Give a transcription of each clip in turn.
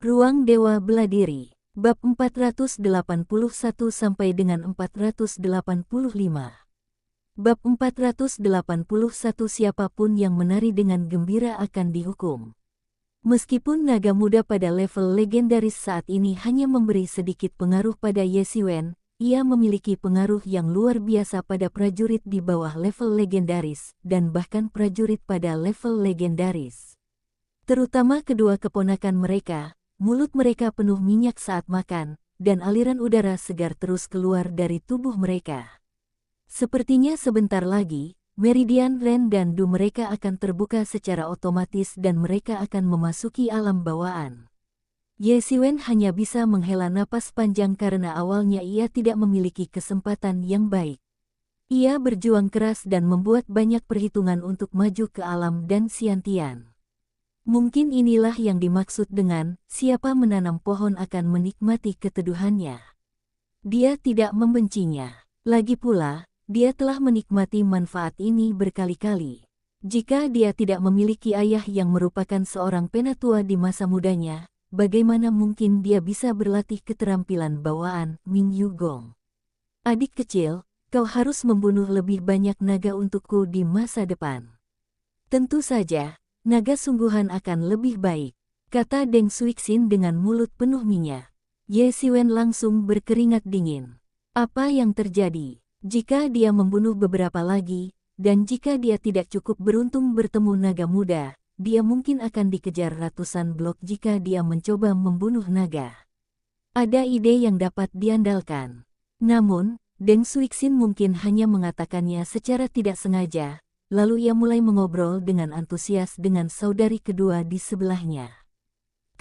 Ruang Dewa Beladiri, bab 481 sampai dengan 485. Bab 481 siapapun yang menari dengan gembira akan dihukum. Meskipun naga muda pada level legendaris saat ini hanya memberi sedikit pengaruh pada Ye Xiwen, ia memiliki pengaruh yang luar biasa pada prajurit di bawah level legendaris, dan bahkan prajurit pada level legendaris. Terutama kedua keponakan mereka, mulut mereka penuh minyak saat makan, dan aliran udara segar terus keluar dari tubuh mereka. Sepertinya sebentar lagi, meridian Ren dan Du mereka akan terbuka secara otomatis dan mereka akan memasuki alam bawaan. Ye Xiwen hanya bisa menghela napas panjang karena awalnya ia tidak memiliki kesempatan yang baik. Ia berjuang keras dan membuat banyak perhitungan untuk maju ke alam dan Xiantian. Mungkin inilah yang dimaksud dengan siapa menanam pohon akan menikmati keteduhannya. Dia tidak membencinya. Lagi pula, dia telah menikmati manfaat ini berkali-kali. Jika dia tidak memiliki ayah yang merupakan seorang penatua di masa mudanya, bagaimana mungkin dia bisa berlatih keterampilan bawaan Ming Yu Gong? Adik kecil, kau harus membunuh lebih banyak naga untukku di masa depan. Tentu saja, naga sungguhan akan lebih baik, kata Deng Suixin dengan mulut penuh minyak. Ye Xiwen langsung berkeringat dingin. Apa yang terjadi? Jika dia membunuh beberapa lagi, dan jika dia tidak cukup beruntung bertemu naga muda, dia mungkin akan dikejar ratusan blok jika dia mencoba membunuh naga. Ada ide yang dapat diandalkan. Namun, Deng Suixin mungkin hanya mengatakannya secara tidak sengaja, lalu ia mulai mengobrol dengan antusias dengan saudari kedua di sebelahnya.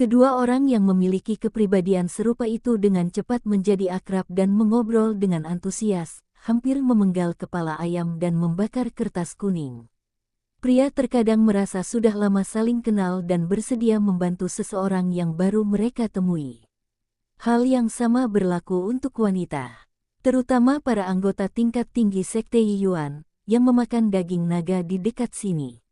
Kedua orang yang memiliki kepribadian serupa itu dengan cepat menjadi akrab dan mengobrol dengan antusias, hampir memenggal kepala ayam dan membakar kertas kuning. Pria terkadang merasa sudah lama saling kenal dan bersedia membantu seseorang yang baru mereka temui. Hal yang sama berlaku untuk wanita, terutama para anggota tingkat tinggi Sekte Yiyuan, yang memakan daging naga di dekat sini.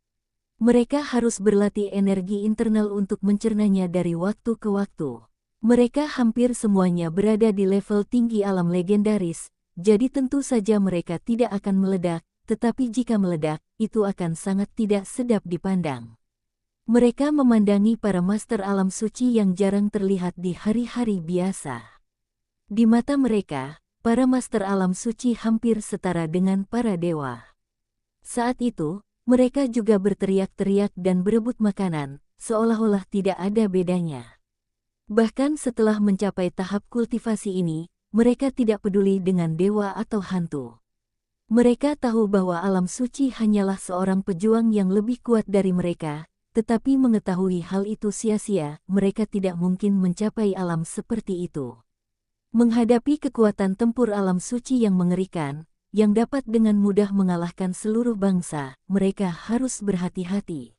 Mereka harus berlatih energi internal untuk mencernanya dari waktu ke waktu. Mereka hampir semuanya berada di level tinggi alam legendaris, jadi tentu saja mereka tidak akan meledak, tetapi jika meledak, itu akan sangat tidak sedap dipandang. Mereka memandangi para master alam suci yang jarang terlihat di hari-hari biasa. Di mata mereka, para master alam suci hampir setara dengan para dewa. Saat itu, mereka juga berteriak-teriak dan berebut makanan, seolah-olah tidak ada bedanya. Bahkan setelah mencapai tahap kultivasi ini, mereka tidak peduli dengan dewa atau hantu. Mereka tahu bahwa alam suci hanyalah seorang pejuang yang lebih kuat dari mereka, tetapi mengetahui hal itu sia-sia, mereka tidak mungkin mencapai alam seperti itu. Menghadapi kekuatan tempur alam suci yang mengerikan, yang dapat dengan mudah mengalahkan seluruh bangsa, mereka harus berhati-hati.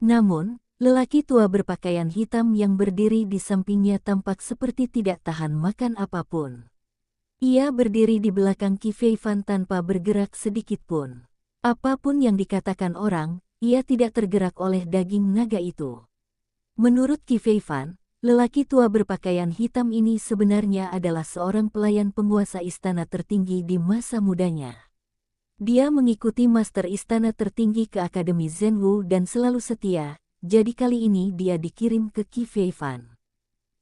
Namun, lelaki tua berpakaian hitam yang berdiri di sampingnya tampak seperti tidak tahan makan apapun. Ia berdiri di belakang Qi Feifan tanpa bergerak sedikit pun. Apapun yang dikatakan orang, ia tidak tergerak oleh daging naga itu. Menurut Qi Feifan, lelaki tua berpakaian hitam ini sebenarnya adalah seorang pelayan penguasa istana tertinggi di masa mudanya. Dia mengikuti master istana tertinggi ke Akademi Zhenwu dan selalu setia, jadi kali ini dia dikirim ke Qi Feifan.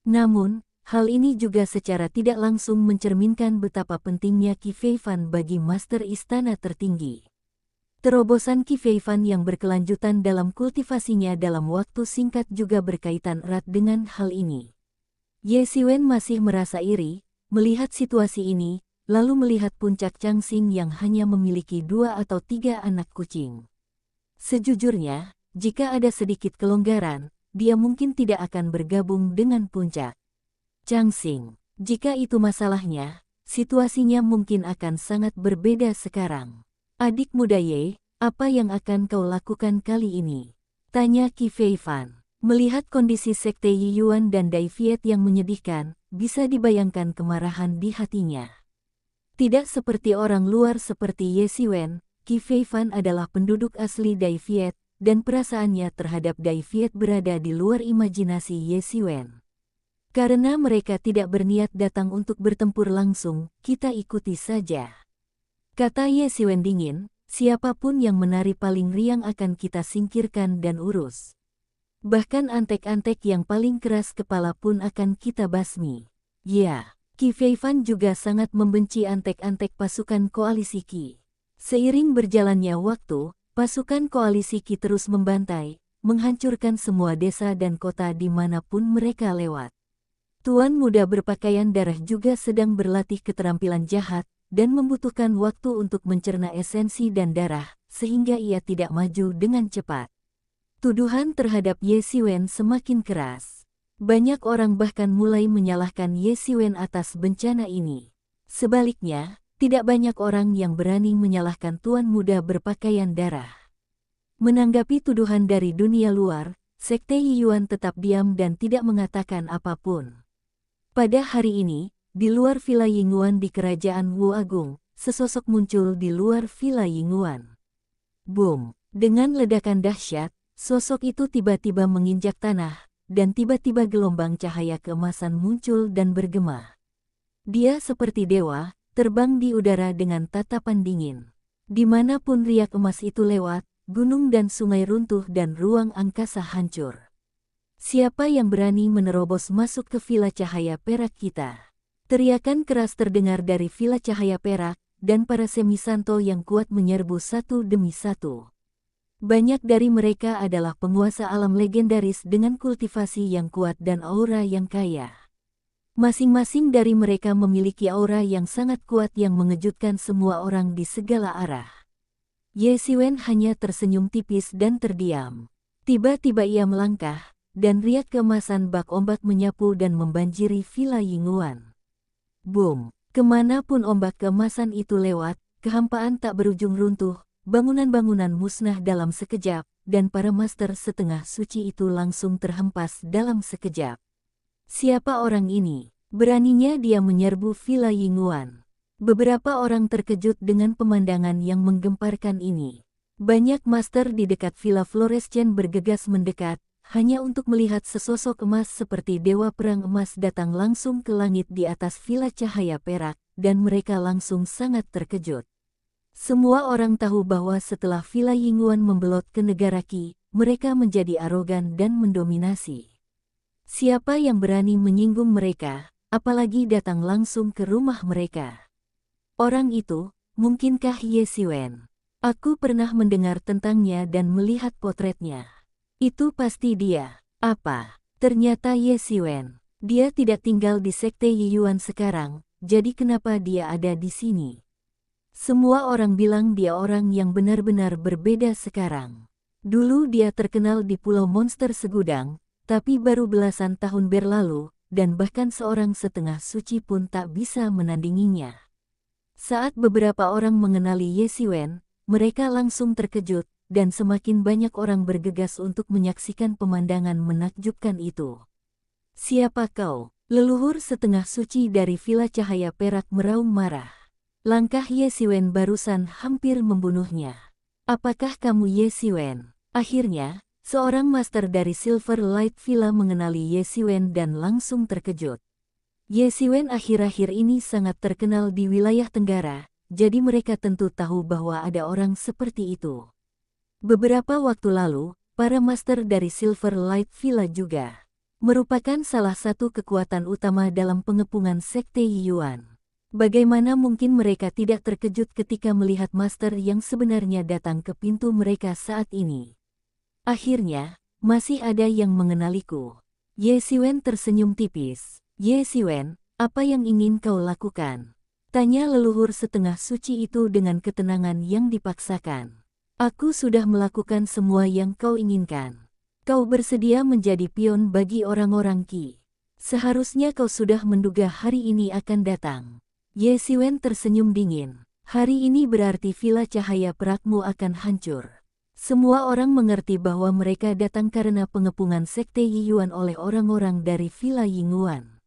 Namun, hal ini juga secara tidak langsung mencerminkan betapa pentingnya Qi Feifan bagi master istana tertinggi. Terobosan Qi Feifan yang berkelanjutan dalam kultivasinya dalam waktu singkat juga berkaitan erat dengan hal ini. Ye Xiwen masih merasa iri, melihat situasi ini, lalu melihat puncak Changxing yang hanya memiliki 2 atau 3 anak kucing. Sejujurnya, jika ada sedikit kelonggaran, dia mungkin tidak akan bergabung dengan puncak Changxing. Jika itu masalahnya, situasinya mungkin akan sangat berbeda sekarang. Adik muda Ye, apa yang akan kau lakukan kali ini? Tanya Qi Feifan. Melihat kondisi Sekte Yiyuan dan Dai Viet yang menyedihkan, bisa dibayangkan kemarahan di hatinya. Tidak seperti orang luar seperti Ye Xiwen, Qi Feifan adalah penduduk asli Dai Viet, dan perasaannya terhadap Dai Viet berada di luar imajinasi Ye Xiwen. Karena mereka tidak berniat datang untuk bertempur langsung, kita ikuti saja. Kata Ye Siwen dingin, siapapun yang menari paling riang akan kita singkirkan dan urus. Bahkan antek-antek yang paling keras kepala pun akan kita basmi. Ya, Qi Feifan juga sangat membenci antek-antek pasukan koalisi Qi. Seiring berjalannya waktu, pasukan koalisi Qi terus membantai, menghancurkan semua desa dan kota dimanapun mereka lewat. Tuan muda berpakaian darah juga sedang berlatih keterampilan jahat, dan membutuhkan waktu untuk mencerna esensi dan darah, sehingga ia tidak maju dengan cepat. Tuduhan terhadap Ye Siwen semakin keras. Banyak orang bahkan mulai menyalahkan Ye Siwen atas bencana ini. Sebaliknya, tidak banyak orang yang berani menyalahkan tuan muda berpakaian darah. Menanggapi tuduhan dari dunia luar, Sekte Yiyuan tetap diam dan tidak mengatakan apapun. Pada hari ini, di luar Villa Yinguan di Kerajaan Wu Agung, sesosok muncul di luar Villa Yinguan. Boom! Dengan ledakan dahsyat, sosok itu tiba-tiba menginjak tanah, dan tiba-tiba gelombang cahaya keemasan muncul dan bergema. Dia seperti dewa, terbang di udara dengan tatapan dingin. Dimanapun riak emas itu lewat, gunung dan sungai runtuh dan ruang angkasa hancur. Siapa yang berani menerobos masuk ke Villa Cahaya Perak kita? Teriakan keras terdengar dari Villa Cahaya Perak, dan para semisanto yang kuat menyerbu satu demi satu. Banyak dari mereka adalah penguasa alam legendaris dengan kultivasi yang kuat dan aura yang kaya. Masing-masing dari mereka memiliki aura yang sangat kuat yang mengejutkan semua orang di segala arah. Ye Siwen hanya tersenyum tipis dan terdiam. Tiba-tiba ia melangkah, dan riak keemasan bak ombak menyapu dan membanjiri Villa Yinguan. Boom! Kemanapun ombak keemasan itu lewat, kehampaan tak berujung runtuh, bangunan-bangunan musnah dalam sekejap, dan para master setengah suci itu langsung terhempas dalam sekejap. Siapa orang ini? Beraninya dia menyerbu Villa Yinguan. Beberapa orang terkejut dengan pemandangan yang menggemparkan ini. Banyak master di dekat Villa Florescen bergegas mendekat, hanya untuk melihat sesosok emas seperti dewa perang emas datang langsung ke langit di atas Villa Cahaya Perak, dan mereka langsung sangat terkejut. Semua orang tahu bahwa setelah Villa Yinguan membelot ke negara Qi, mereka menjadi arogan dan mendominasi. Siapa yang berani menyinggung mereka, apalagi datang langsung ke rumah mereka? Orang itu, mungkinkah Ye Siwen? Aku pernah mendengar tentangnya dan melihat potretnya. Itu pasti dia. Apa? Ternyata Ye Siwen. Dia tidak tinggal di Sekte Yiyuan sekarang, jadi kenapa dia ada di sini? Semua orang bilang dia orang yang benar-benar berbeda sekarang. Dulu dia terkenal di Pulau Monster Segudang, tapi baru belasan tahun berlalu, dan bahkan seorang setengah suci pun tak bisa menandinginya. Saat beberapa orang mengenali Ye Siwen, mereka langsung terkejut, dan semakin banyak orang bergegas untuk menyaksikan pemandangan menakjubkan itu. Siapa kau? Leluhur setengah suci dari Villa Cahaya Perak meraung marah. Langkah Ye Siwen barusan hampir membunuhnya. Apakah kamu Ye Siwen? Akhirnya, seorang master dari Silver Light Villa mengenali Ye Siwen dan langsung terkejut. Ye Siwen akhir-akhir ini sangat terkenal di wilayah Tenggara, jadi mereka tentu tahu bahwa ada orang seperti itu. Beberapa waktu lalu, para master dari Silver Light Villa juga merupakan salah satu kekuatan utama dalam pengepungan Sekte Yiyuan. Bagaimana mungkin mereka tidak terkejut ketika melihat master yang sebenarnya datang ke pintu mereka saat ini? Akhirnya, masih ada yang mengenaliku. Ye Siwen tersenyum tipis. Ye Siwen, apa yang ingin kau lakukan? Tanya leluhur setengah suci itu dengan ketenangan yang dipaksakan. Aku sudah melakukan semua yang kau inginkan. Kau bersedia menjadi pion bagi orang-orang Qi. Seharusnya kau sudah menduga hari ini akan datang. Ye Siwen tersenyum dingin. Hari ini berarti Villa Cahaya Perakmu akan hancur. Semua orang mengerti bahwa mereka datang karena pengepungan Sekte Yiyuan oleh orang-orang dari Villa Yinguan.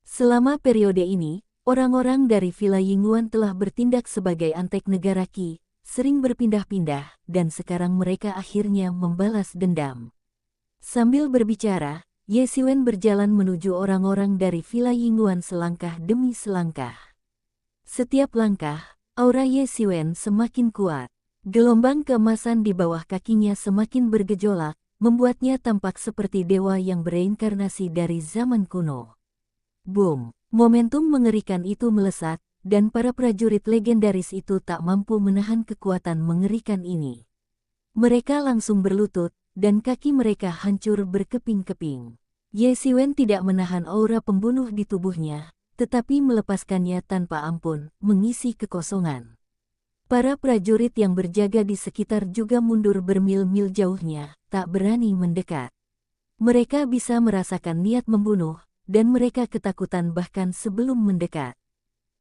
Selama periode ini, orang-orang dari Villa Yinguan telah bertindak sebagai antek negara Qi, sering berpindah-pindah, dan sekarang mereka akhirnya membalas dendam. Sambil berbicara, Ye Xiwen berjalan menuju orang-orang dari Villa Yingyuan selangkah demi selangkah. Setiap langkah, aura Ye Xiwen semakin kuat. Gelombang keemasan di bawah kakinya semakin bergejolak, membuatnya tampak seperti dewa yang bereinkarnasi dari zaman kuno. Boom! Momentum mengerikan itu melesat, dan para prajurit legendaris itu tak mampu menahan kekuatan mengerikan ini. Mereka langsung berlutut, dan kaki mereka hancur berkeping-keping. Ye Xiwen tidak menahan aura pembunuh di tubuhnya, tetapi melepaskannya tanpa ampun, mengisi kekosongan. Para prajurit yang berjaga di sekitar juga mundur bermil-mil jauhnya, tak berani mendekat. Mereka bisa merasakan niat membunuh, dan mereka ketakutan bahkan sebelum mendekat.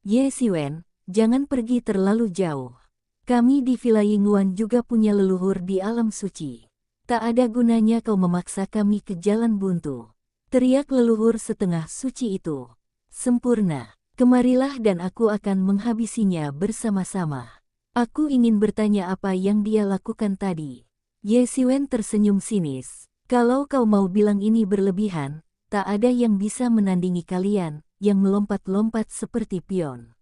Ye Xiwen, jangan pergi terlalu jauh. Kami di Villa Yingyuan juga punya leluhur di alam suci. Tak ada gunanya kau memaksa kami ke jalan buntu. Teriak leluhur setengah suci itu. Sempurna, kemarilah dan aku akan menghabisinya bersama-sama. Aku ingin bertanya apa yang dia lakukan tadi. Ye Xiwen tersenyum sinis. Kalau kau mau bilang ini berlebihan, tak ada yang bisa menandingi kalian, yang melompat-lompat seperti pion.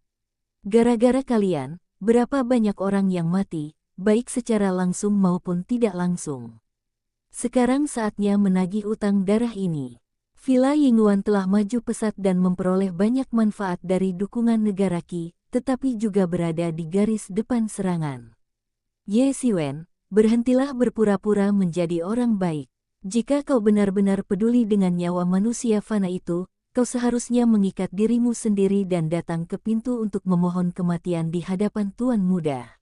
Gara-gara kalian, berapa banyak orang yang mati, baik secara langsung maupun tidak langsung. Sekarang saatnya menagih utang darah ini. Villa Yingyuan telah maju pesat dan memperoleh banyak manfaat dari dukungan negara Qi, tetapi juga berada di garis depan serangan. Ye Xiwen, berhentilah berpura-pura menjadi orang baik. Jika kau benar-benar peduli dengan nyawa manusia fana itu, kau seharusnya mengikat dirimu sendiri dan datang ke pintu untuk memohon kematian di hadapan Tuan Muda.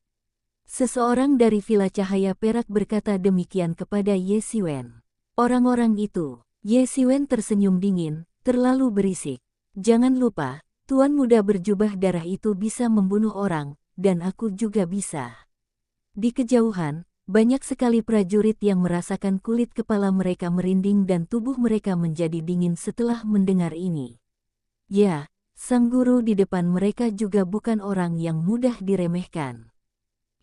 Seseorang dari Villa Cahaya Perak berkata demikian kepada Ye Xiwen. Orang-orang itu, Ye Xiwen tersenyum dingin, terlalu berisik. Jangan lupa, Tuan Muda berjubah darah itu bisa membunuh orang, dan aku juga bisa. Di kejauhan, banyak sekali prajurit yang merasakan kulit kepala mereka merinding dan tubuh mereka menjadi dingin setelah mendengar ini. Ya, sang guru di depan mereka juga bukan orang yang mudah diremehkan.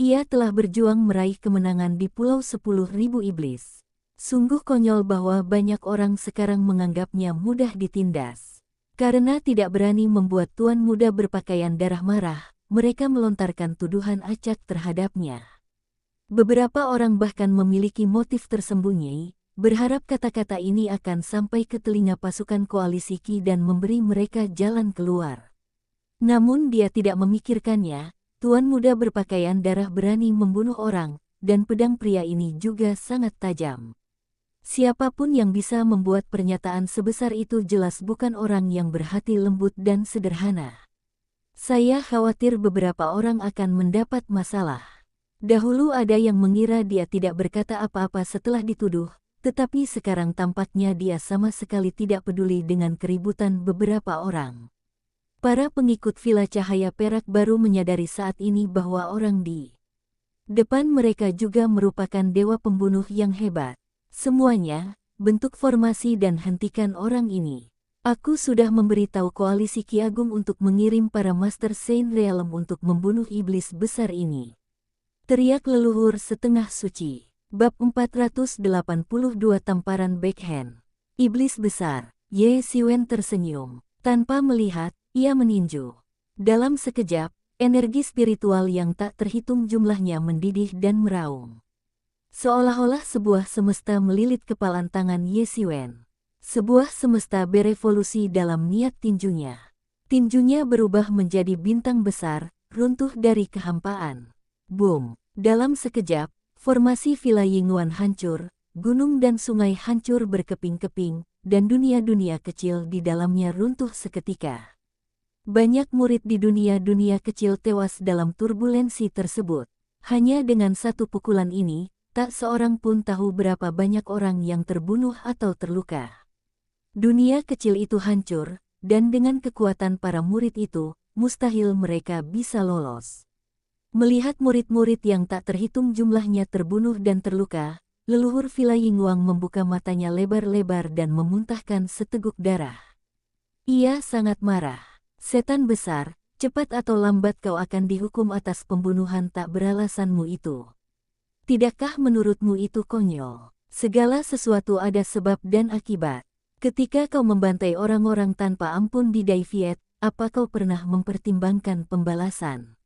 Ia telah berjuang meraih kemenangan di Pulau 10.000 Iblis. Sungguh konyol bahwa banyak orang sekarang menganggapnya mudah ditindas. Karena tidak berani membuat Tuan Muda berpakaian darah marah, mereka melontarkan tuduhan acak terhadapnya. Beberapa orang bahkan memiliki motif tersembunyi, berharap kata-kata ini akan sampai ke telinga pasukan koalisi Qi dan memberi mereka jalan keluar. Namun dia tidak memikirkannya, Tuan Muda berpakaian darah berani membunuh orang, dan pedang pria ini juga sangat tajam. Siapapun yang bisa membuat pernyataan sebesar itu jelas bukan orang yang berhati lembut dan sederhana. Saya khawatir beberapa orang akan mendapat masalah. Dahulu ada yang mengira dia tidak berkata apa-apa setelah dituduh, tetapi sekarang tampaknya dia sama sekali tidak peduli dengan keributan beberapa orang. Para pengikut Villa Cahaya Perak baru menyadari saat ini bahwa orang di depan mereka juga merupakan dewa pembunuh yang hebat. Semuanya, bentuk formasi dan hentikan orang ini. Aku sudah memberitahu koalisi Qi Agung untuk mengirim para Master Saint Realm untuk membunuh iblis besar ini. Teriak leluhur setengah suci. Bab 482 Tamparan Backhand. Iblis besar. Ye Xiwen tersenyum. Tanpa melihat, ia meninju. Dalam sekejap, energi spiritual yang tak terhitung jumlahnya mendidih dan meraung. Seolah-olah sebuah semesta melilit kepalan tangan Ye Xiwen. Sebuah semesta berevolusi dalam niat tinjunya. Tinjunya berubah menjadi bintang besar, runtuh dari kehampaan. Boom! Dalam sekejap, formasi Villa Yingyuan hancur, gunung dan sungai hancur berkeping-keping, dan dunia-dunia kecil di dalamnya runtuh seketika. Banyak murid di dunia-dunia kecil tewas dalam turbulensi tersebut. Hanya dengan satu pukulan ini, tak seorang pun tahu berapa banyak orang yang terbunuh atau terluka. Dunia kecil itu hancur, dan dengan kekuatan para murid itu, mustahil mereka bisa lolos. Melihat murid-murid yang tak terhitung jumlahnya terbunuh dan terluka, leluhur Villa Yingyuan membuka matanya lebar-lebar dan memuntahkan seteguk darah. Ia sangat marah. Setan besar, cepat atau lambat kau akan dihukum atas pembunuhan tak beralasanmu itu. Tidakkah menurutmu itu konyol? Segala sesuatu ada sebab dan akibat. Ketika kau membantai orang-orang tanpa ampun di Dai Viet, apa kau pernah mempertimbangkan pembalasan?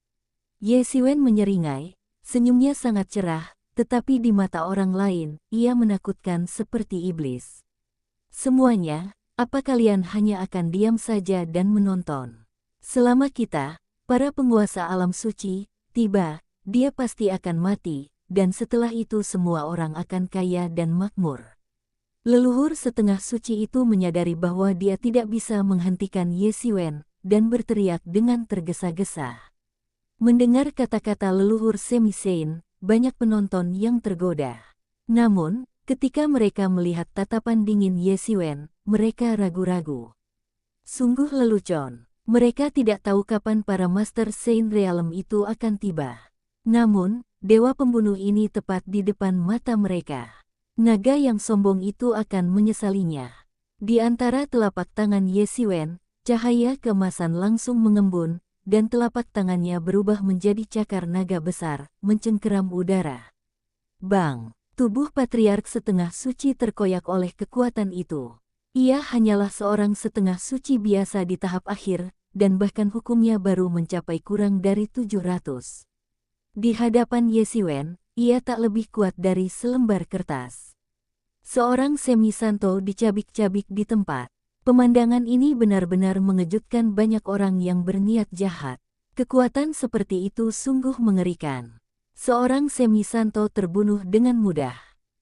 Ye Xiwen menyeringai, senyumnya sangat cerah, tetapi di mata orang lain, ia menakutkan seperti iblis. Semuanya, apa kalian hanya akan diam saja dan menonton? Selama kita, para penguasa alam suci, tiba, dia pasti akan mati, dan setelah itu semua orang akan kaya dan makmur. Leluhur setengah suci itu menyadari bahwa dia tidak bisa menghentikan Ye Xiwen, dan berteriak dengan tergesa-gesa. Mendengar kata-kata leluhur semi-saint, banyak penonton yang tergoda. Namun, ketika mereka melihat tatapan dingin Ye Xiwen, mereka ragu-ragu. Sungguh lelucon. Mereka tidak tahu kapan para Master Saint Realm itu akan tiba. Namun, dewa pembunuh ini tepat di depan mata mereka. Naga yang sombong itu akan menyesalinya. Di antara telapak tangan Ye Xiwen, cahaya keemasan langsung mengembun, dan telapak tangannya berubah menjadi cakar naga besar, mencengkeram udara. Bang! Tubuh patriark setengah suci terkoyak oleh kekuatan itu. Ia hanyalah seorang setengah suci biasa di tahap akhir, dan bahkan hukumnya baru mencapai kurang dari 700. Di hadapan Ye Xiwen, ia tak lebih kuat dari selembar kertas. Seorang semi-santo dicabik-cabik di tempat. Pemandangan ini benar-benar mengejutkan banyak orang yang berniat jahat. Kekuatan seperti itu sungguh mengerikan. Seorang semi-santo terbunuh dengan mudah.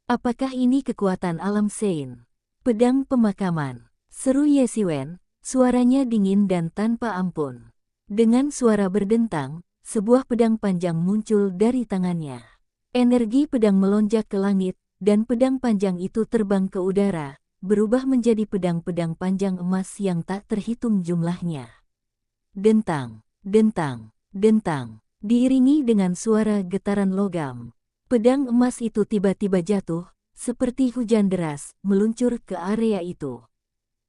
Apakah ini kekuatan alam Saint? Pedang pemakaman. Seru Ye Xiwen, suaranya dingin dan tanpa ampun. Dengan suara berdentang, sebuah pedang panjang muncul dari tangannya. Energi pedang melonjak ke langit, dan pedang panjang itu terbang ke udara, berubah menjadi pedang-pedang panjang emas yang tak terhitung jumlahnya. Dentang, dentang, dentang, diiringi dengan suara getaran logam. Pedang emas itu tiba-tiba jatuh, seperti hujan deras, meluncur ke area itu.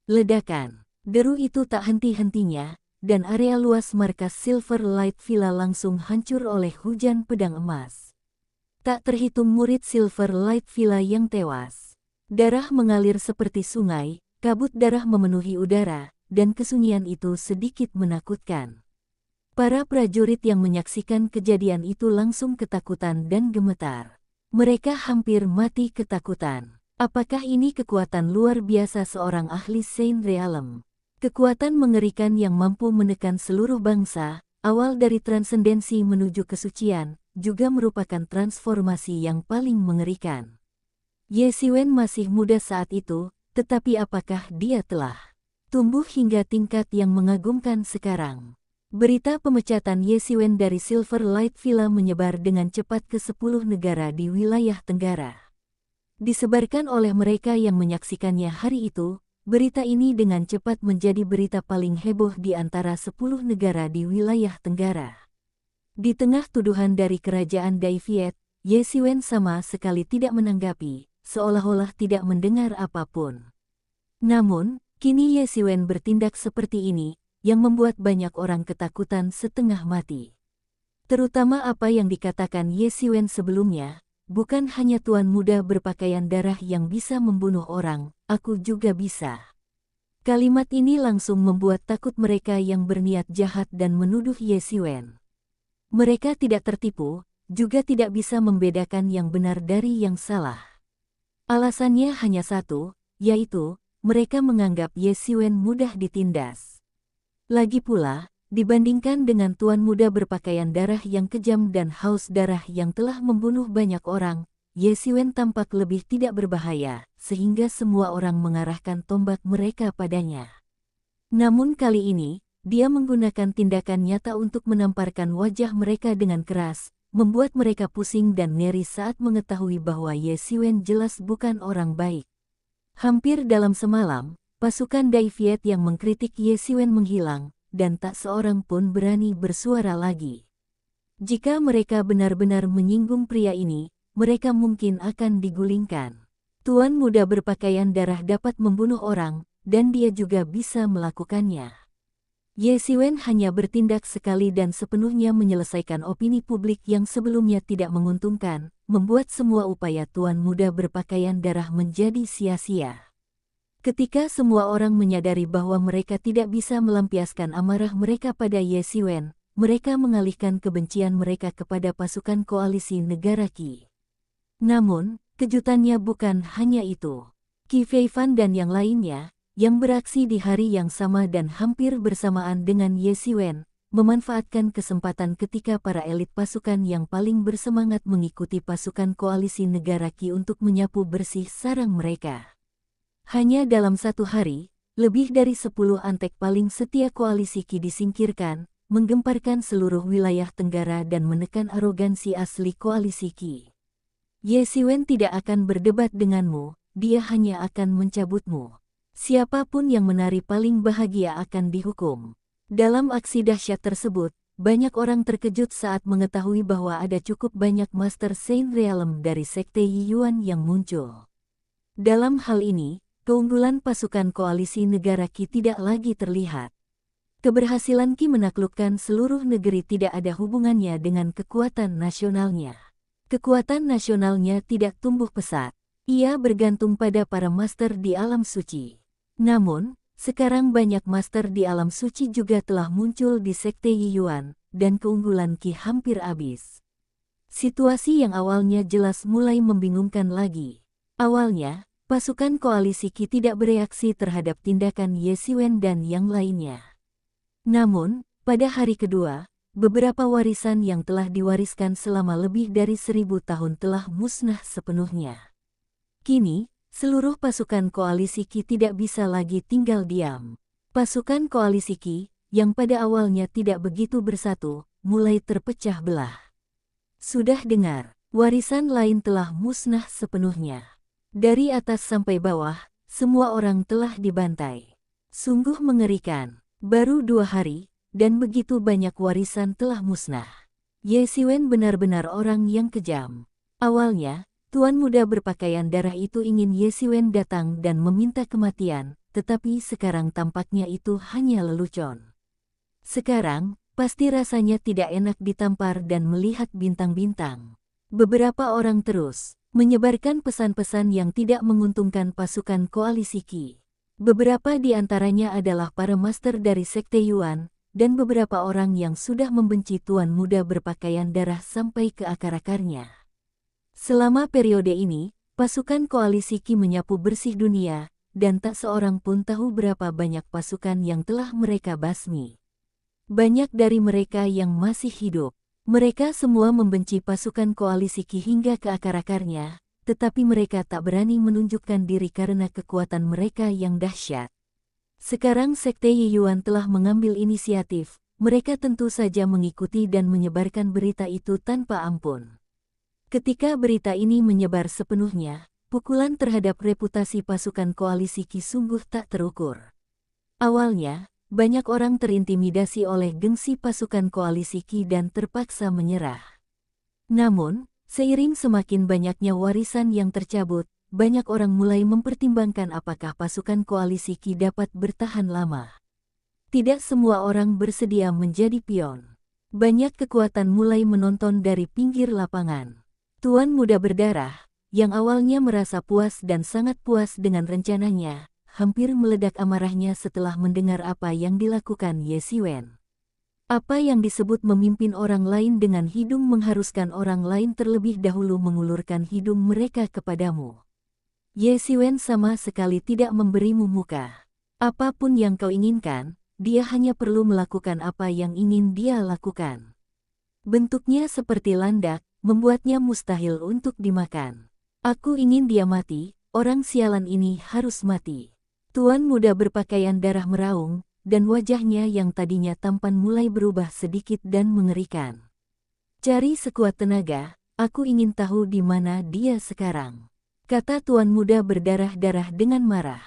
Ledakan, deru itu tak henti-hentinya, dan area luas markas Silver Light Villa langsung hancur oleh hujan pedang emas. Tak terhitung murid Silver Light Villa yang tewas. Darah mengalir seperti sungai, kabut darah memenuhi udara, dan kesunyian itu sedikit menakutkan. Para prajurit yang menyaksikan kejadian itu langsung ketakutan dan gemetar. Mereka hampir mati ketakutan. Apakah ini kekuatan luar biasa seorang ahli Saint Realm? Kekuatan mengerikan yang mampu menekan seluruh bangsa, awal dari transendensi menuju kesucian, juga merupakan transformasi yang paling mengerikan. Ye Xiwen masih muda saat itu, tetapi apakah dia telah tumbuh hingga tingkat yang mengagumkan sekarang? Berita pemecatan Ye Xiwen dari Silver Light Villa menyebar dengan cepat ke 10 negara di wilayah Tenggara. Disebarkan oleh mereka yang menyaksikannya hari itu, berita ini dengan cepat menjadi berita paling heboh di antara 10 negara di wilayah Tenggara. Di tengah tuduhan dari kerajaan Dai Viet, Ye Xiwen sama sekali tidak menanggapi, seolah-olah tidak mendengar apapun. Namun, kini Ye Xiwen bertindak seperti ini, yang membuat banyak orang ketakutan setengah mati. Terutama apa yang dikatakan Ye Xiwen sebelumnya, bukan hanya tuan muda berpakaian darah yang bisa membunuh orang, aku juga bisa. Kalimat ini langsung membuat takut mereka yang berniat jahat dan menuduh Ye Xiwen. Mereka tidak tertipu, juga tidak bisa membedakan yang benar dari yang salah. Alasannya hanya satu, yaitu, mereka menganggap Ye Xiwen mudah ditindas. Lagi pula, dibandingkan dengan tuan muda berpakaian darah yang kejam dan haus darah yang telah membunuh banyak orang, Ye Xiwen tampak lebih tidak berbahaya, sehingga semua orang mengarahkan tombak mereka padanya. Namun kali ini, dia menggunakan tindakan nyata untuk menamparkan wajah mereka dengan keras, membuat mereka pusing dan ngeri saat mengetahui bahwa Ye Xiwen jelas bukan orang baik. Hampir dalam semalam, pasukan Dai Viet yang mengkritik Ye Xiwen menghilang, dan tak seorang pun berani bersuara lagi. Jika mereka benar-benar menyinggung pria ini, mereka mungkin akan digulingkan. Tuan muda berpakaian darah dapat membunuh orang, dan dia juga bisa melakukannya. Ye Xiwen hanya bertindak sekali dan sepenuhnya menyelesaikan opini publik yang sebelumnya tidak menguntungkan, membuat semua upaya tuan muda berpakaian darah menjadi sia-sia. Ketika semua orang menyadari bahwa mereka tidak bisa melampiaskan amarah mereka pada Ye Xiwen, mereka mengalihkan kebencian mereka kepada pasukan koalisi negara Qi. Namun, kejutannya bukan hanya itu. Qi Feifan dan yang lainnya, yang beraksi di hari yang sama dan hampir bersamaan dengan Ye Xiwen, memanfaatkan kesempatan ketika para elit pasukan yang paling bersemangat mengikuti pasukan koalisi negara Qi untuk menyapu bersih sarang mereka. Hanya dalam satu hari, lebih dari 10 antek paling setia koalisi Qi disingkirkan, menggemparkan seluruh wilayah Tenggara dan menekan arogansi asli koalisi Qi. Ye Xiwen tidak akan berdebat denganmu, dia hanya akan mencabutmu. Siapapun yang menari paling bahagia akan dihukum. Dalam aksi dahsyat tersebut, banyak orang terkejut saat mengetahui bahwa ada cukup banyak Master Saint Realm dari Sekte Yiyuan yang muncul. Dalam hal ini, keunggulan pasukan koalisi negara Qi tidak lagi terlihat. Keberhasilan Qi menaklukkan seluruh negeri tidak ada hubungannya dengan kekuatan nasionalnya. Kekuatan nasionalnya tidak tumbuh pesat. Ia bergantung pada para master di alam suci. Namun, sekarang banyak master di alam suci juga telah muncul di Sekte Yiyuan, dan keunggulan Qi hampir habis. Situasi yang awalnya jelas mulai membingungkan lagi. Awalnya, pasukan koalisi Qi tidak bereaksi terhadap tindakan Ye Xiwen dan yang lainnya. Namun, pada hari kedua, beberapa warisan yang telah diwariskan selama lebih dari 1000 tahun telah musnah sepenuhnya. Kini, seluruh pasukan koalisi Qi tidak bisa lagi tinggal diam. Pasukan koalisi Qi, yang pada awalnya tidak begitu bersatu, mulai terpecah belah. Sudah dengar, warisan lain telah musnah sepenuhnya. Dari atas sampai bawah, semua orang telah dibantai. Sungguh mengerikan, baru 2 hari, dan begitu banyak warisan telah musnah. Ye Xiwen benar-benar orang yang kejam. Awalnya, Tuan muda berpakaian darah itu ingin Ye Xiwen datang dan meminta kematian, tetapi sekarang tampaknya itu hanya lelucon. Sekarang, pasti rasanya tidak enak ditampar dan melihat bintang-bintang. Beberapa orang terus menyebarkan pesan-pesan yang tidak menguntungkan pasukan koalisi Qi. Beberapa di antaranya adalah para master dari Sekte Yuan, dan beberapa orang yang sudah membenci Tuan muda berpakaian darah sampai ke akar-akarnya. Selama periode ini, pasukan koalisi Qi menyapu bersih dunia, dan tak seorang pun tahu berapa banyak pasukan yang telah mereka basmi. Banyak dari mereka yang masih hidup. Mereka semua membenci pasukan koalisi Qi hingga ke akar-akarnya, tetapi mereka tak berani menunjukkan diri karena kekuatan mereka yang dahsyat. Sekarang Sekte Yiyuan telah mengambil inisiatif, mereka tentu saja mengikuti dan menyebarkan berita itu tanpa ampun. Ketika berita ini menyebar sepenuhnya, pukulan terhadap reputasi pasukan koalisi Qi sungguh tak terukur. Awalnya, banyak orang terintimidasi oleh gengsi pasukan koalisi Qi dan terpaksa menyerah. Namun, seiring semakin banyaknya warisan yang tercabut, banyak orang mulai mempertimbangkan apakah pasukan koalisi Qi dapat bertahan lama. Tidak semua orang bersedia menjadi pion. Banyak kekuatan mulai menonton dari pinggir lapangan. Tuan muda berdarah, yang awalnya merasa puas dan sangat puas dengan rencananya, hampir meledak amarahnya setelah mendengar apa yang dilakukan Ye Xiwen. Apa yang disebut memimpin orang lain dengan hidung mengharuskan orang lain terlebih dahulu mengulurkan hidung mereka kepadamu. Ye Xiwen sama sekali tidak memberimu muka. Apapun yang kau inginkan, dia hanya perlu melakukan apa yang ingin dia lakukan. Bentuknya seperti landak, membuatnya mustahil untuk dimakan. Aku ingin dia mati, orang sialan ini harus mati. Tuan muda berpakaian darah meraung, dan wajahnya yang tadinya tampan mulai berubah sedikit dan mengerikan. Cari sekuat tenaga, aku ingin tahu di mana dia sekarang, kata tuan muda berdarah-darah dengan marah.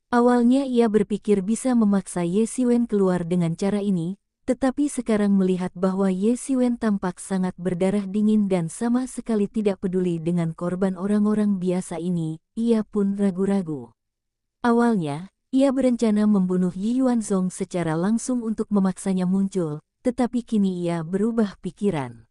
Awalnya ia berpikir bisa memaksa Ye Xiwen keluar dengan cara ini, tetapi sekarang melihat bahwa Ye Xiwen tampak sangat berdarah dingin dan sama sekali tidak peduli dengan korban orang-orang biasa ini, ia pun ragu-ragu. Awalnya, ia berencana membunuh Yi Yuanzong secara langsung untuk memaksanya muncul, tetapi kini ia berubah pikiran.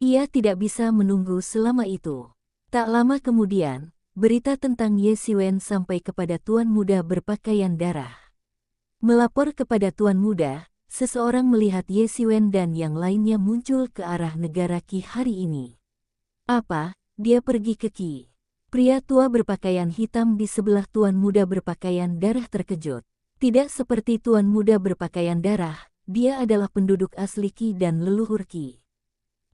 Ia tidak bisa menunggu selama itu. Tak lama kemudian, berita tentang Ye Xiwen sampai kepada Tuan Muda berpakaian darah. Melapor kepada Tuan Muda, seseorang melihat Ye Xiwen dan yang lainnya muncul ke arah negara Qi hari ini. Apa? Dia pergi ke Qi. Pria tua berpakaian hitam di sebelah Tuan Muda berpakaian darah terkejut. Tidak seperti Tuan Muda berpakaian darah, dia adalah penduduk asli Qi dan leluhur Qi.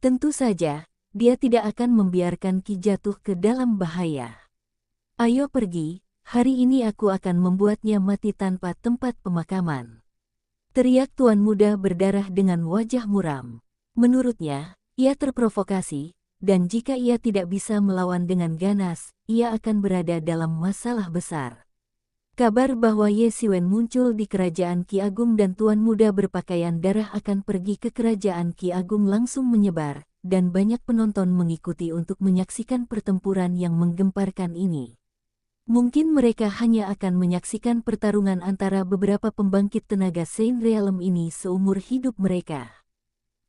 Tentu saja, dia tidak akan membiarkan Qi jatuh ke dalam bahaya. Ayo pergi, hari ini aku akan membuatnya mati tanpa tempat pemakaman. Teriak Tuan Muda berdarah dengan wajah muram. Menurutnya, ia terprovokasi, dan jika ia tidak bisa melawan dengan ganas, ia akan berada dalam masalah besar. Kabar bahwa Ye Xiwen muncul di kerajaan Qi Agung dan Tuan Muda berpakaian darah akan pergi ke kerajaan Qi Agung langsung menyebar, dan banyak penonton mengikuti untuk menyaksikan pertempuran yang menggemparkan ini. Mungkin mereka hanya akan menyaksikan pertarungan antara beberapa pembangkit tenaga Saint Realm ini seumur hidup mereka.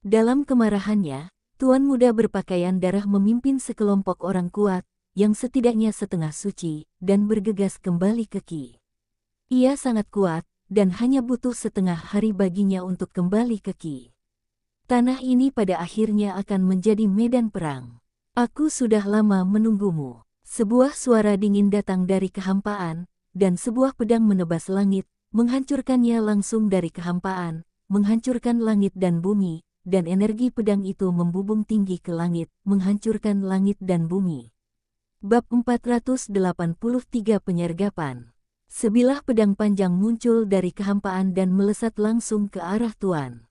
Dalam kemarahannya, Tuan Muda berpakaian darah memimpin sekelompok orang kuat, yang setidaknya setengah suci, dan bergegas kembali ke Qi. Ia sangat kuat, dan hanya butuh setengah hari baginya untuk kembali ke Qi. Tanah ini pada akhirnya akan menjadi medan perang. Aku sudah lama menunggumu. Sebuah suara dingin datang dari kehampaan, dan sebuah pedang menebas langit, menghancurkannya langsung dari kehampaan, menghancurkan langit dan bumi, dan energi pedang itu membubung tinggi ke langit, menghancurkan langit dan bumi. Bab 483 Penyergapan. Sebilah pedang panjang muncul dari kehampaan dan melesat langsung ke arah Tuan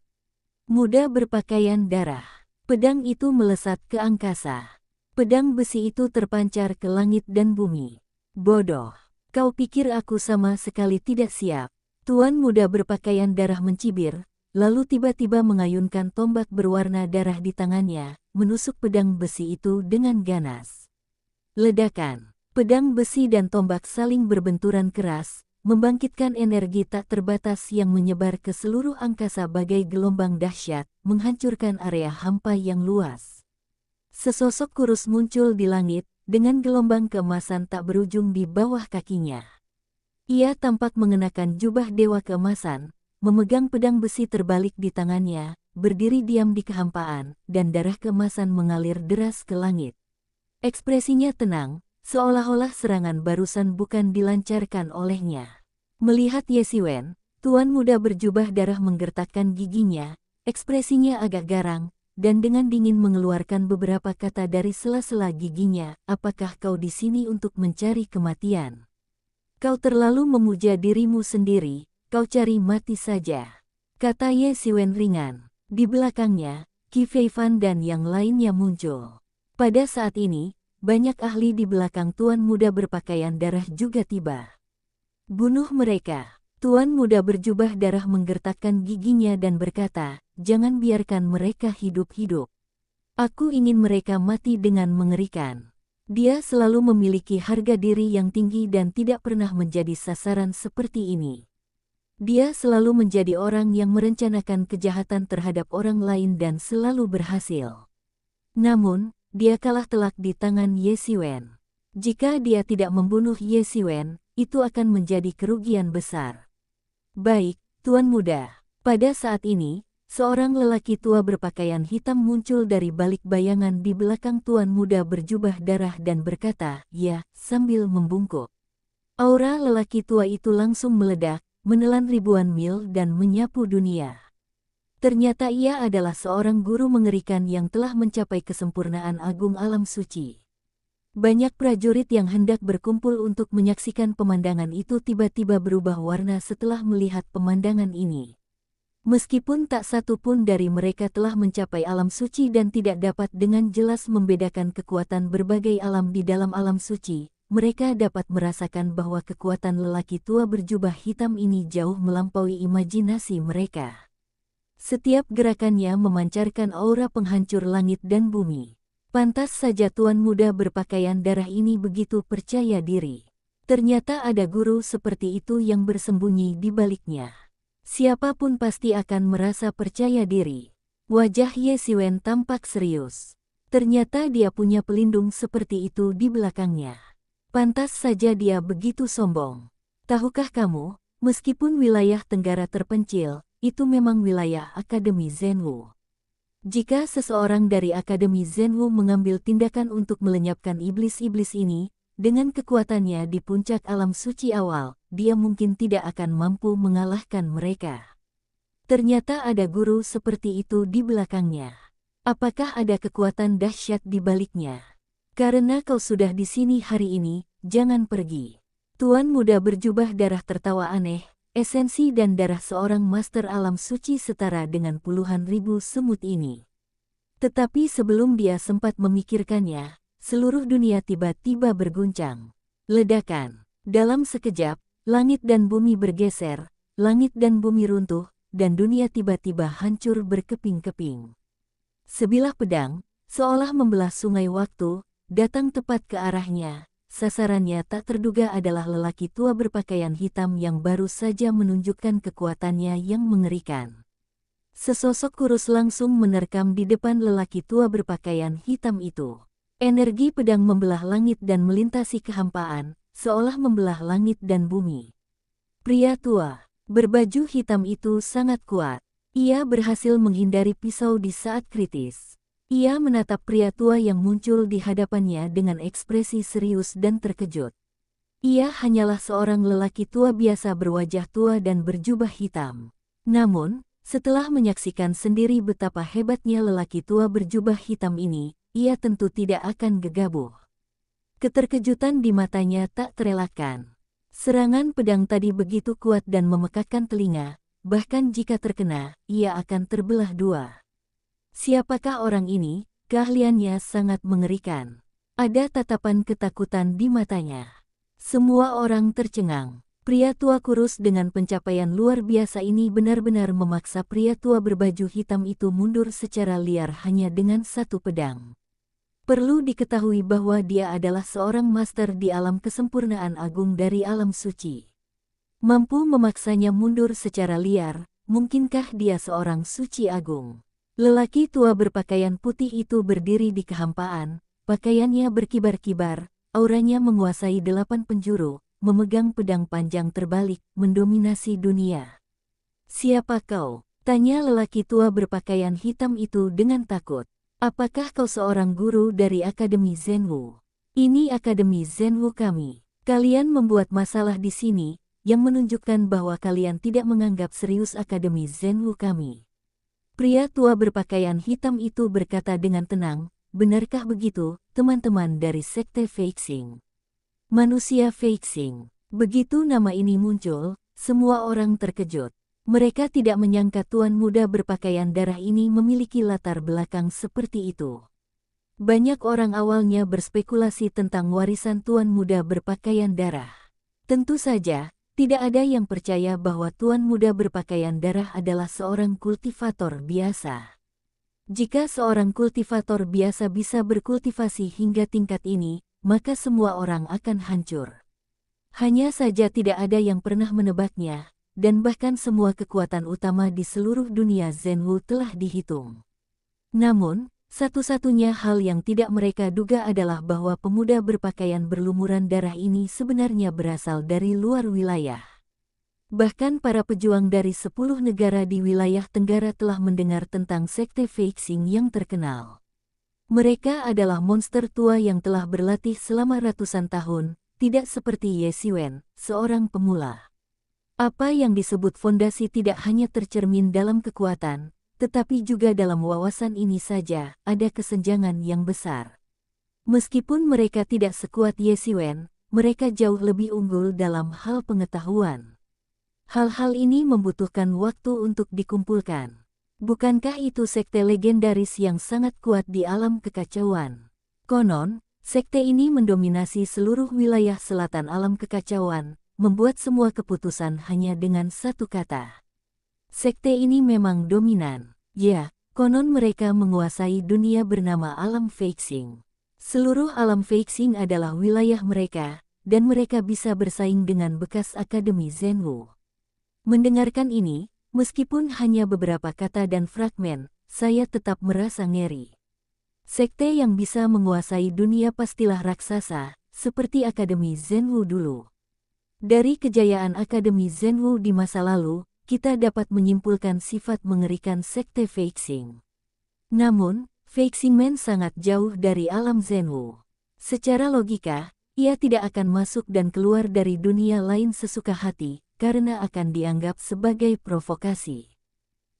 Muda berpakaian darah. Pedang itu melesat ke angkasa. Pedang besi itu terpancar ke langit dan bumi. Bodoh, kau pikir aku sama sekali tidak siap? Tuan Muda berpakaian darah mencibir, lalu tiba-tiba mengayunkan tombak berwarna darah di tangannya, menusuk pedang besi itu dengan ganas. Ledakan. Pedang besi dan tombak saling berbenturan keras, membangkitkan energi tak terbatas yang menyebar ke seluruh angkasa bagai gelombang dahsyat, menghancurkan area hampa yang luas. Sesosok kurus muncul di langit, dengan gelombang keemasan tak berujung di bawah kakinya. Ia tampak mengenakan jubah dewa keemasan, memegang pedang besi terbalik di tangannya, berdiri diam di kehampaan, dan darah keemasan mengalir deras ke langit. Ekspresinya tenang, seolah-olah serangan barusan bukan dilancarkan olehnya. Melihat Ye Xiwen, Tuan Muda berjubah darah menggertakkan giginya, ekspresinya agak garang, dan dengan dingin mengeluarkan beberapa kata dari sela-sela giginya, apakah kau di sini untuk mencari kematian? Kau terlalu memuja dirimu sendiri, kau cari mati saja, kata Ye Xiwen ringan. Di belakangnya, Qi Feifan dan yang lainnya muncul. Pada saat ini, banyak ahli di belakang Tuan Muda berpakaian darah juga tiba. Bunuh mereka. Tuan Muda berjubah darah menggertakkan giginya dan berkata, jangan biarkan mereka hidup-hidup. Aku ingin mereka mati dengan mengerikan. Dia selalu memiliki harga diri yang tinggi dan tidak pernah menjadi sasaran seperti ini. Dia selalu menjadi orang yang merencanakan kejahatan terhadap orang lain dan selalu berhasil. Namun, dia kalah telak di tangan Ye Xiwen. Jika dia tidak membunuh Ye Xiwen, itu akan menjadi kerugian besar. Baik, Tuan Muda. Pada saat ini, seorang lelaki tua berpakaian hitam muncul dari balik bayangan di belakang Tuan Muda berjubah darah dan berkata, ya, sambil membungkuk. Aura lelaki tua itu langsung meledak, menelan ribuan mil dan menyapu dunia. Ternyata ia adalah seorang guru mengerikan yang telah mencapai kesempurnaan agung alam suci. Banyak prajurit yang hendak berkumpul untuk menyaksikan pemandangan itu tiba-tiba berubah warna setelah melihat pemandangan ini. Meskipun tak satu pun dari mereka telah mencapai alam suci dan tidak dapat dengan jelas membedakan kekuatan berbagai alam di dalam alam suci, mereka dapat merasakan bahwa kekuatan lelaki tua berjubah hitam ini jauh melampaui imajinasi mereka. Setiap gerakannya memancarkan aura penghancur langit dan bumi. Pantas saja Tuan Muda berpakaian darah ini begitu percaya diri. Ternyata ada guru seperti itu yang bersembunyi di baliknya. Siapapun pasti akan merasa percaya diri. Wajah Ye Xiwen tampak serius. Ternyata dia punya pelindung seperti itu di belakangnya. Pantas saja dia begitu sombong. Tahukah kamu, meskipun wilayah Tenggara terpencil, itu memang wilayah Akademi Zhenwu. Jika seseorang dari Akademi Zhenwu mengambil tindakan untuk melenyapkan iblis-iblis ini, dengan kekuatannya di puncak alam suci awal, dia mungkin tidak akan mampu mengalahkan mereka. Ternyata ada guru seperti itu di belakangnya. Apakah ada kekuatan dahsyat di baliknya? Karena kau sudah di sini hari ini, jangan pergi. Tuan muda berjubah darah tertawa aneh, esensi dan darah seorang master alam suci setara dengan puluhan ribu semut ini. Tetapi sebelum dia sempat memikirkannya, seluruh dunia tiba-tiba berguncang. Ledakan. Dalam sekejap, langit dan bumi bergeser, langit dan bumi runtuh, dan dunia tiba-tiba hancur berkeping-keping. Sebilah pedang, seolah membelah sungai waktu, datang tepat ke arahnya. Sasarannya tak terduga adalah lelaki tua berpakaian hitam yang baru saja menunjukkan kekuatannya yang mengerikan. Sesosok kurus langsung menerkam di depan lelaki tua berpakaian hitam itu. Energi pedang membelah langit dan melintasi kehampaan, seolah membelah langit dan bumi. Pria tua berbaju hitam itu sangat kuat. Ia berhasil menghindari pisau di saat kritis. Ia menatap pria tua yang muncul di hadapannya dengan ekspresi serius dan terkejut. Ia hanyalah seorang lelaki tua biasa berwajah tua dan berjubah hitam. Namun, setelah menyaksikan sendiri betapa hebatnya lelaki tua berjubah hitam ini, ia tentu tidak akan gegabah. Keterkejutan di matanya tak terelakkan. Serangan pedang tadi begitu kuat dan memekakkan telinga, bahkan jika terkena, ia akan terbelah dua. Siapakah orang ini? Keahliannya sangat mengerikan. Ada tatapan ketakutan di matanya. Semua orang tercengang. Pria tua kurus dengan pencapaian luar biasa ini benar-benar memaksa pria tua berbaju hitam itu mundur secara liar hanya dengan satu pedang. Perlu diketahui bahwa dia adalah seorang master di alam kesempurnaan agung dari alam suci. Mampu memaksanya mundur secara liar, mungkinkah dia seorang suci agung? Lelaki tua berpakaian putih itu berdiri di kehampaan, pakaiannya berkibar-kibar, auranya menguasai 8 penjuru, memegang pedang panjang terbalik, mendominasi dunia. "Siapa kau?" tanya lelaki tua berpakaian hitam itu dengan takut. "Apakah kau seorang guru dari Akademi Zhenwu? Ini Akademi Zhenwu kami. Kalian membuat masalah di sini, yang menunjukkan bahwa kalian tidak menganggap serius Akademi Zhenwu kami." Pria tua berpakaian hitam itu berkata dengan tenang, "Benarkah begitu, teman-teman dari Sekte Feixing?" Manusia Feixing. Begitu nama ini muncul, semua orang terkejut. Mereka tidak menyangka tuan muda berpakaian darah ini memiliki latar belakang seperti itu. Banyak orang awalnya berspekulasi tentang warisan tuan muda berpakaian darah. Tentu saja, tidak ada yang percaya bahwa tuan muda berpakaian darah adalah seorang kultivator biasa. Jika seorang kultivator biasa bisa berkultivasi hingga tingkat ini, maka semua orang akan hancur. Hanya saja tidak ada yang pernah menebaknya, dan bahkan semua kekuatan utama di seluruh dunia Zhenwu telah dihitung. Namun, satu-satunya hal yang tidak mereka duga adalah bahwa pemuda berpakaian berlumuran darah ini sebenarnya berasal dari luar wilayah. Bahkan para pejuang dari 10 negara di wilayah Tenggara telah mendengar tentang Sekte Feixing yang terkenal. Mereka adalah monster tua yang telah berlatih selama ratusan tahun, tidak seperti Ye Xiwen, seorang pemula. Apa yang disebut fondasi tidak hanya tercermin dalam kekuatan, tetapi juga dalam wawasan ini saja, ada kesenjangan yang besar. Meskipun mereka tidak sekuat Ye Xiwen, mereka jauh lebih unggul dalam hal pengetahuan. Hal-hal ini membutuhkan waktu untuk dikumpulkan. Bukankah itu sekte legendaris yang sangat kuat di alam kekacauan? Konon, sekte ini mendominasi seluruh wilayah selatan alam kekacauan, membuat semua keputusan hanya dengan satu kata. Sekte ini memang dominan. Ya, konon mereka menguasai dunia bernama alam Feixing. Seluruh alam Feixing adalah wilayah mereka, dan mereka bisa bersaing dengan bekas Akademi Zhenwu. Mendengarkan ini, meskipun hanya beberapa kata dan fragmen, saya tetap merasa ngeri. Sekte yang bisa menguasai dunia pastilah raksasa, seperti Akademi Zhenwu dulu. Dari kejayaan Akademi Zhenwu di masa lalu, kita dapat menyimpulkan sifat mengerikan sekte Feixing. Namun, Feixing Man sangat jauh dari alam Zhenwu. Secara logika, ia tidak akan masuk dan keluar dari dunia lain sesuka hati, karena akan dianggap sebagai provokasi.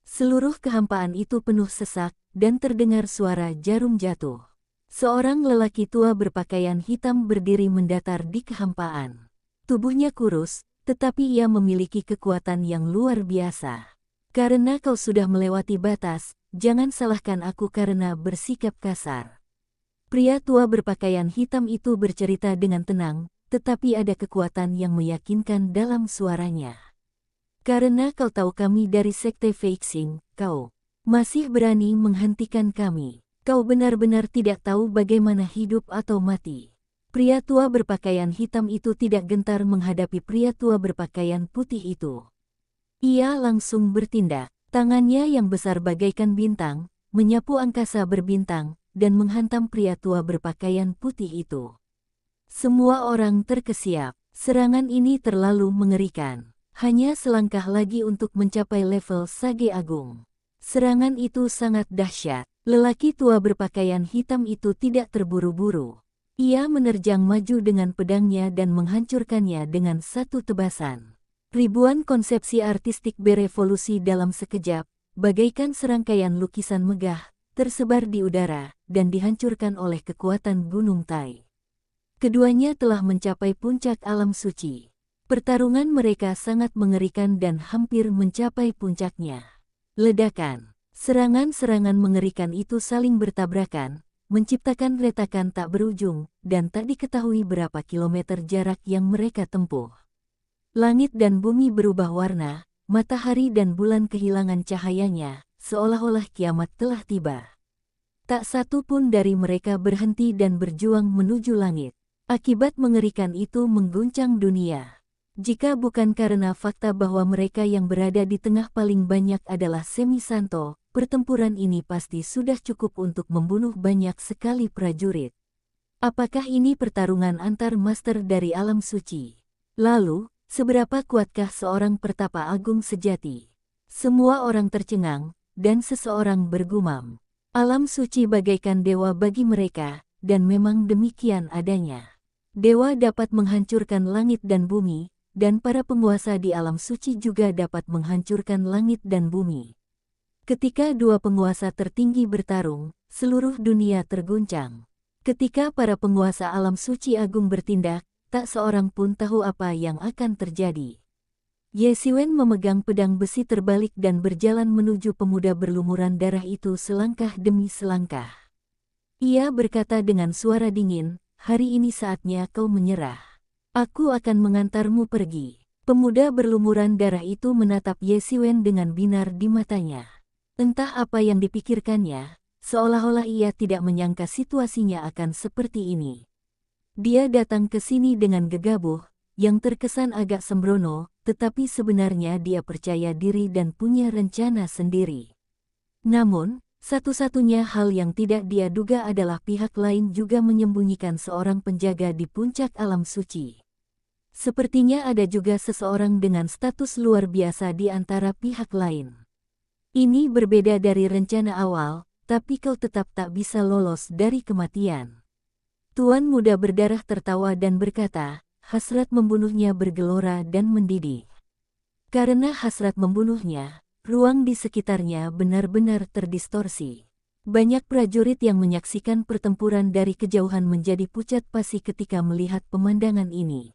Seluruh kehampaan itu penuh sesak, dan terdengar suara jarum jatuh. Seorang lelaki tua berpakaian hitam berdiri mendatar di kehampaan. Tubuhnya kurus, tetapi ia memiliki kekuatan yang luar biasa. Karena kau sudah melewati batas, jangan salahkan aku karena bersikap kasar. Pria tua berpakaian hitam itu bercerita dengan tenang, tetapi ada kekuatan yang meyakinkan dalam suaranya. Karena kau tahu kami dari sekte Feixing, kau masih berani menghentikan kami. Kau benar-benar tidak tahu bagaimana hidup atau mati. Pria tua berpakaian hitam itu tidak gentar menghadapi pria tua berpakaian putih itu. Ia langsung bertindak, tangannya yang besar bagaikan bintang, menyapu angkasa berbintang, dan menghantam pria tua berpakaian putih itu. Semua orang terkesiap, serangan ini terlalu mengerikan. Hanya selangkah lagi untuk mencapai level Sage Agung. Serangan itu sangat dahsyat. Lelaki tua berpakaian hitam itu tidak terburu-buru. Ia menerjang maju dengan pedangnya dan menghancurkannya dengan satu tebasan. Ribuan konsepsi artistik berevolusi dalam sekejap, bagaikan serangkaian lukisan megah, tersebar di udara, dan dihancurkan oleh kekuatan Gunung Tai. Keduanya telah mencapai puncak alam suci. Pertarungan mereka sangat mengerikan dan hampir mencapai puncaknya. Ledakan. Serangan-serangan mengerikan itu saling bertabrakan, menciptakan retakan tak berujung, dan tak diketahui berapa kilometer jarak yang mereka tempuh. Langit dan bumi berubah warna, matahari dan bulan kehilangan cahayanya, seolah-olah kiamat telah tiba. Tak satu pun dari mereka berhenti dan berjuang menuju langit. Akibat mengerikan itu mengguncang dunia. Jika bukan karena fakta bahwa mereka yang berada di tengah paling banyak adalah Semi Santo, pertempuran ini pasti sudah cukup untuk membunuh banyak sekali prajurit. Apakah ini pertarungan antar master dari alam suci? Lalu, seberapa kuatkah seorang pertapa agung sejati? Semua orang tercengang, dan seseorang bergumam. Alam suci bagaikan dewa bagi mereka, dan memang demikian adanya. Dewa dapat menghancurkan langit dan bumi, dan para penguasa di alam suci juga dapat menghancurkan langit dan bumi. Ketika dua penguasa tertinggi bertarung, seluruh dunia terguncang. Ketika para penguasa alam suci agung bertindak, tak seorang pun tahu apa yang akan terjadi. Ye Xiwen memegang pedang besi terbalik dan berjalan menuju pemuda berlumuran darah itu selangkah demi selangkah. Ia berkata dengan suara dingin, "Hari ini saatnya kau menyerah. Aku akan mengantarmu pergi." Pemuda berlumuran darah itu menatap Ye Xiwen dengan binar di matanya. Entah apa yang dipikirkannya, seolah-olah ia tidak menyangka situasinya akan seperti ini. Dia datang ke sini dengan gegabah, yang terkesan agak sembrono, tetapi sebenarnya dia percaya diri dan punya rencana sendiri. Namun, satu-satunya hal yang tidak dia duga adalah pihak lain juga menyembunyikan seorang penjaga di puncak alam suci. Sepertinya ada juga seseorang dengan status luar biasa di antara pihak lain. Ini berbeda dari rencana awal, tapi kau tetap tak bisa lolos dari kematian. Tuan muda berdarah tertawa dan berkata, hasrat membunuhnya bergelora dan mendidih. Karena hasrat membunuhnya, ruang di sekitarnya benar-benar terdistorsi. Banyak prajurit yang menyaksikan pertempuran dari kejauhan menjadi pucat pasi ketika melihat pemandangan ini.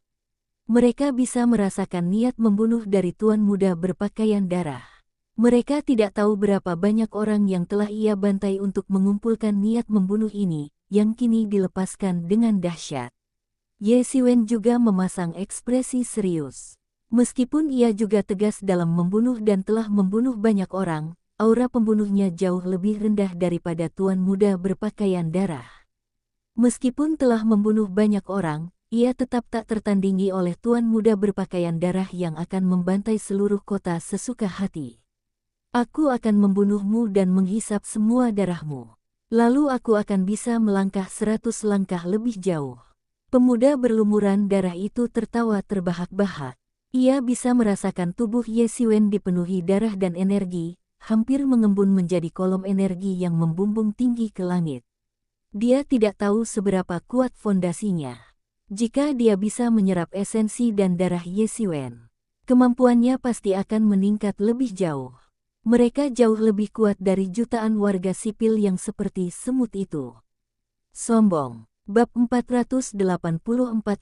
Mereka bisa merasakan niat membunuh dari tuan muda berpakaian darah. Mereka tidak tahu berapa banyak orang yang telah ia bantai untuk mengumpulkan niat membunuh ini, yang kini dilepaskan dengan dahsyat. Ye Xiwen juga memasang ekspresi serius. Meskipun ia juga tegas dalam membunuh dan telah membunuh banyak orang, aura pembunuhnya jauh lebih rendah daripada tuan muda berpakaian darah. Meskipun telah membunuh banyak orang, ia tetap tak tertandingi oleh tuan muda berpakaian darah yang akan membantai seluruh kota sesuka hati. Aku akan membunuhmu dan menghisap semua darahmu. Lalu aku akan bisa melangkah 100 langkah lebih jauh. Pemuda berlumuran darah itu tertawa terbahak-bahak. Ia bisa merasakan tubuh Ye Xiwen dipenuhi darah dan energi, hampir mengembun menjadi kolom energi yang membumbung tinggi ke langit. Dia tidak tahu seberapa kuat fondasinya. Jika dia bisa menyerap esensi dan darah Ye Xiwen, kemampuannya pasti akan meningkat lebih jauh. Mereka jauh lebih kuat dari jutaan warga sipil yang seperti semut itu. Sombong. Bab 484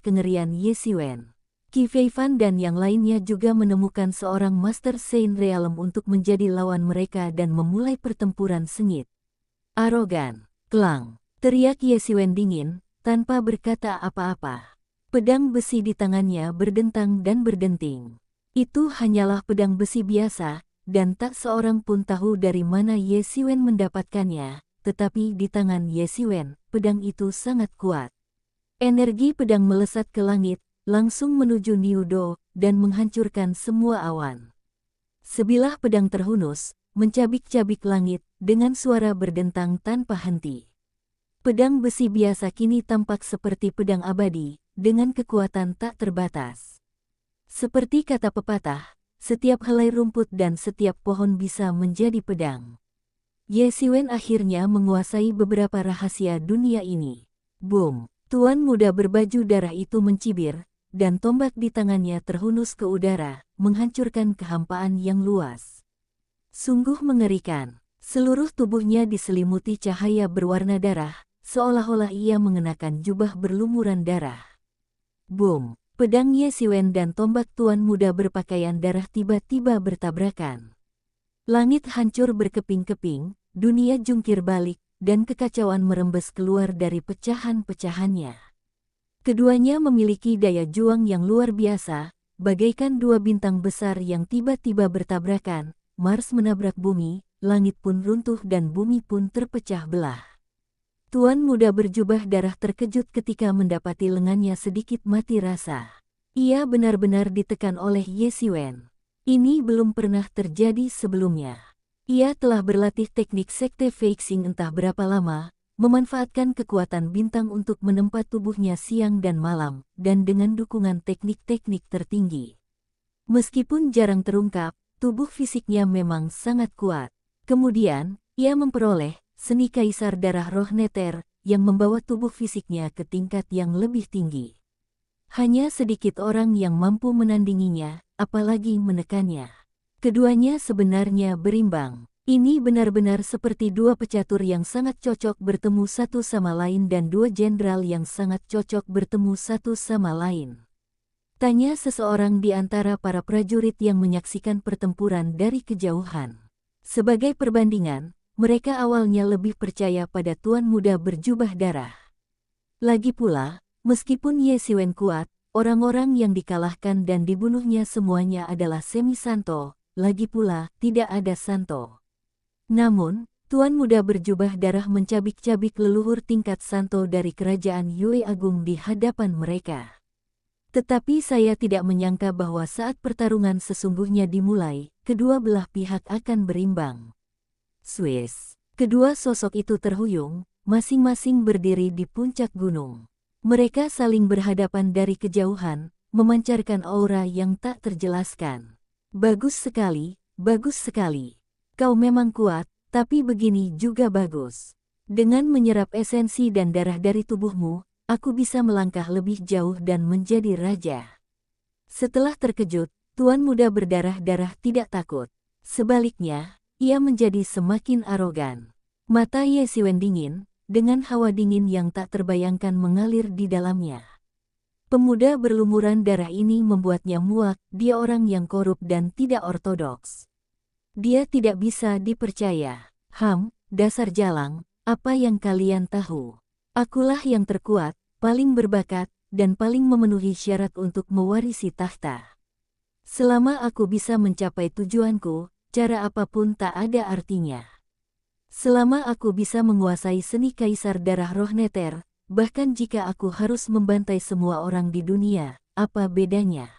Kengerian Ye Xiwen. Qi Feifan dan yang lainnya juga menemukan seorang Master Saint Realm untuk menjadi lawan mereka dan memulai pertempuran sengit. Arogan. Klang. Teriak Ye Xiwen dingin, tanpa berkata apa-apa. Pedang besi di tangannya berdentang dan berdenting. Itu hanyalah pedang besi biasa, dan tak seorang pun tahu dari mana Ye Xiwen mendapatkannya. Tetapi di tangan Ye Xiwen, pedang itu sangat kuat. Energi pedang melesat ke langit, langsung menuju Niudo, dan menghancurkan semua awan. Sebilah pedang terhunus, mencabik-cabik langit, dengan suara berdentang tanpa henti. Pedang besi biasa kini tampak seperti pedang abadi, dengan kekuatan tak terbatas. Seperti kata pepatah, setiap helai rumput dan setiap pohon bisa menjadi pedang. Ye Xiwen akhirnya menguasai beberapa rahasia dunia ini. Boom! Tuan muda berbaju darah itu mencibir, dan tombak di tangannya terhunus ke udara, menghancurkan kehampaan yang luas. Sungguh mengerikan. Seluruh tubuhnya diselimuti cahaya berwarna darah, seolah-olah ia mengenakan jubah berlumuran darah. Boom! Pedang Ye Xiwen dan tombak tuan muda berpakaian darah tiba-tiba bertabrakan. Langit hancur berkeping-keping, dunia jungkir balik, dan kekacauan merembes keluar dari pecahan-pecahannya. Keduanya memiliki daya juang yang luar biasa, bagaikan dua bintang besar yang tiba-tiba bertabrakan. Mars menabrak bumi, langit pun runtuh dan bumi pun terpecah belah. Tuan muda berjubah darah terkejut ketika mendapati lengannya sedikit mati rasa. Ia benar-benar ditekan oleh Ye Xiwen. Ini belum pernah terjadi sebelumnya. Ia telah berlatih teknik sekte Feixing entah berapa lama, memanfaatkan kekuatan bintang untuk menempa tubuhnya siang dan malam, dan dengan dukungan teknik-teknik tertinggi. Meskipun jarang terungkap, tubuh fisiknya memang sangat kuat. Kemudian, ia memperoleh seni kaisar darah roh neter, yang membawa tubuh fisiknya ke tingkat yang lebih tinggi. Hanya sedikit orang yang mampu menandinginya, apalagi menekannya. Keduanya sebenarnya berimbang. Ini benar-benar seperti dua pecatur yang sangat cocok bertemu satu sama lain dan dua jenderal yang sangat cocok bertemu satu sama lain. Tanya seseorang di antara para prajurit yang menyaksikan pertempuran dari kejauhan. Sebagai perbandingan, mereka awalnya lebih percaya pada tuan muda berjubah darah. Lagi pula, meskipun Ye Xiwen kuat, orang-orang yang dikalahkan dan dibunuhnya semuanya adalah semi-santo, lagi pula tidak ada santo. Namun, tuan muda berjubah darah mencabik-cabik leluhur tingkat santo dari kerajaan Yue Agung di hadapan mereka. Tetapi saya tidak menyangka bahwa saat pertarungan sesungguhnya dimulai, kedua belah pihak akan berimbang. Swiss. Kedua sosok itu terhuyung, masing-masing berdiri di puncak gunung. Mereka saling berhadapan dari kejauhan, memancarkan aura yang tak terjelaskan. Bagus sekali, bagus sekali. Kau memang kuat, tapi begini juga bagus. Dengan menyerap esensi dan darah dari tubuhmu, aku bisa melangkah lebih jauh dan menjadi raja. Setelah terkejut, tuan muda berdarah-darah tidak takut. Sebaliknya, ia menjadi semakin arogan. Mata Ye Xiwen dingin, dengan hawa dingin yang tak terbayangkan mengalir di dalamnya. Pemuda berlumuran darah ini membuatnya muak, dia orang yang korup dan tidak ortodoks. Dia tidak bisa dipercaya. Dasar jalang, apa yang kalian tahu? Akulah yang terkuat, paling berbakat, dan paling memenuhi syarat untuk mewarisi tahta. Selama aku bisa mencapai tujuanku, cara apapun tak ada artinya. Selama aku bisa menguasai seni kaisar darah roh neter, bahkan jika aku harus membantai semua orang di dunia, apa bedanya?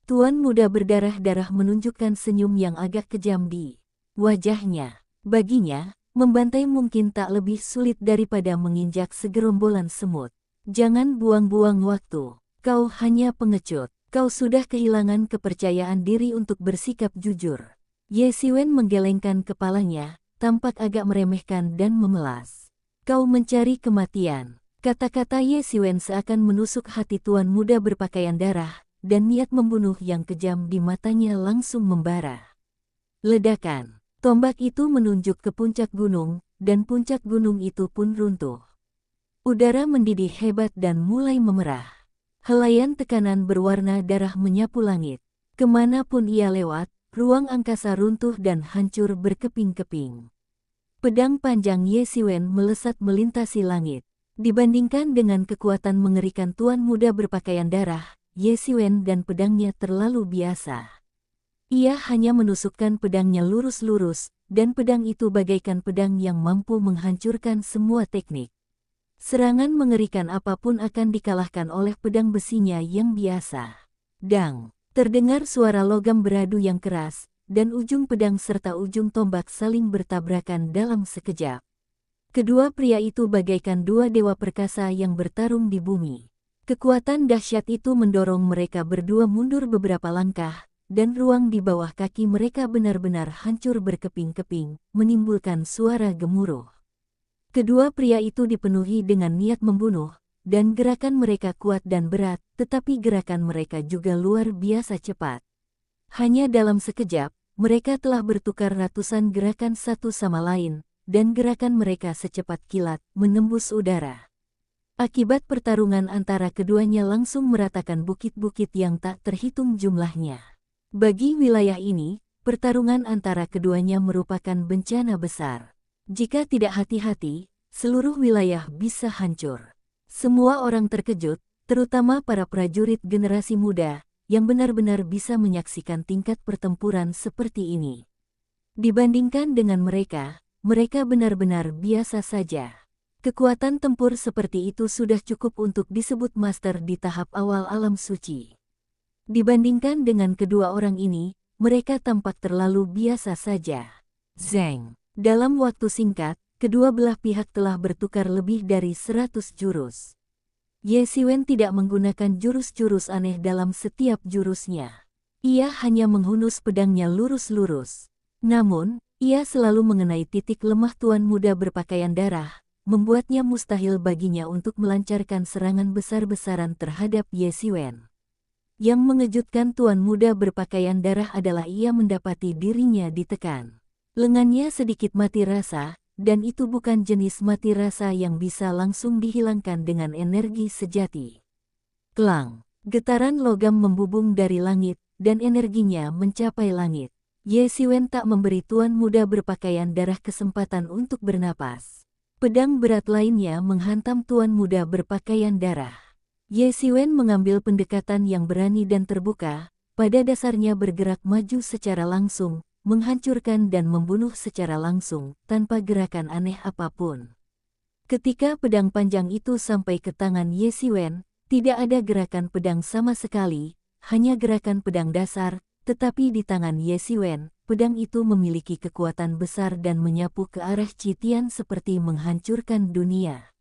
Tuan muda berdarah-darah menunjukkan senyum yang agak kejam di wajahnya. Baginya, membantai mungkin tak lebih sulit daripada menginjak segerombolan semut. Jangan buang-buang waktu. Kau hanya pengecut. Kau sudah kehilangan kepercayaan diri untuk bersikap jujur. Ye Siwen menggelengkan kepalanya, tampak agak meremehkan dan memelas. Kau mencari kematian. Kata-kata Ye Siwen seakan menusuk hati tuan muda berpakaian darah, dan niat membunuh yang kejam di matanya langsung membara. Ledakan. Tombak itu menunjuk ke puncak gunung, dan puncak gunung itu pun runtuh. Udara mendidih hebat dan mulai memerah. Helaian tekanan berwarna darah menyapu langit. Kemanapun ia lewat, ruang angkasa runtuh dan hancur berkeping-keping. Pedang panjang Ye Siwen melesat melintasi langit. Dibandingkan dengan kekuatan mengerikan tuan muda berpakaian darah, Ye Siwen dan pedangnya terlalu biasa. Ia hanya menusukkan pedangnya lurus-lurus, dan pedang itu bagaikan pedang yang mampu menghancurkan semua teknik. Serangan mengerikan apapun akan dikalahkan oleh pedang besinya yang biasa. Dang! Terdengar suara logam beradu yang keras, dan ujung pedang serta ujung tombak saling bertabrakan dalam sekejap. Kedua pria itu bagaikan dua dewa perkasa yang bertarung di bumi. Kekuatan dahsyat itu mendorong mereka berdua mundur beberapa langkah, dan ruang di bawah kaki mereka benar-benar hancur berkeping-keping, menimbulkan suara gemuruh. Kedua pria itu dipenuhi dengan niat membunuh, dan gerakan mereka kuat dan berat, tetapi gerakan mereka juga luar biasa cepat. Hanya dalam sekejap, mereka telah bertukar ratusan gerakan satu sama lain, dan gerakan mereka secepat kilat, menembus udara. Akibat pertarungan antara keduanya langsung meratakan bukit-bukit yang tak terhitung jumlahnya. Bagi wilayah ini, pertarungan antara keduanya merupakan bencana besar. Jika tidak hati-hati, seluruh wilayah bisa hancur. Semua orang terkejut, terutama para prajurit generasi muda, yang benar-benar bisa menyaksikan tingkat pertempuran seperti ini. Dibandingkan dengan mereka benar-benar biasa saja. Kekuatan tempur seperti itu sudah cukup untuk disebut master di tahap awal alam suci. Dibandingkan dengan kedua orang ini, mereka tampak terlalu biasa saja. Zeng! Dalam waktu singkat, kedua belah pihak telah bertukar lebih dari 100 jurus. Ye Siwen tidak menggunakan jurus-jurus aneh dalam setiap jurusnya. Ia hanya menghunus pedangnya lurus-lurus. Namun, ia selalu mengenai titik lemah tuan muda berpakaian darah, membuatnya mustahil baginya untuk melancarkan serangan besar-besaran terhadap Ye Siwen. Yang mengejutkan tuan muda berpakaian darah adalah ia mendapati dirinya ditekan. Lengannya sedikit mati rasa, dan itu bukan jenis mati rasa yang bisa langsung dihilangkan dengan energi sejati. Klang! Getaran logam membubung dari langit, dan energinya mencapai langit. Ye Siwen tak memberi tuan muda berpakaian darah kesempatan untuk bernapas. Pedang berat lainnya menghantam tuan muda berpakaian darah. Ye Siwen mengambil pendekatan yang berani dan terbuka, pada dasarnya bergerak maju secara langsung, menghancurkan dan membunuh secara langsung, tanpa gerakan aneh apapun. Ketika pedang panjang itu sampai ke tangan Ye Siwen, tidak ada gerakan pedang sama sekali, hanya gerakan pedang dasar, tetapi di tangan Ye Siwen, pedang itu memiliki kekuatan besar dan menyapu ke arah Citian seperti menghancurkan dunia.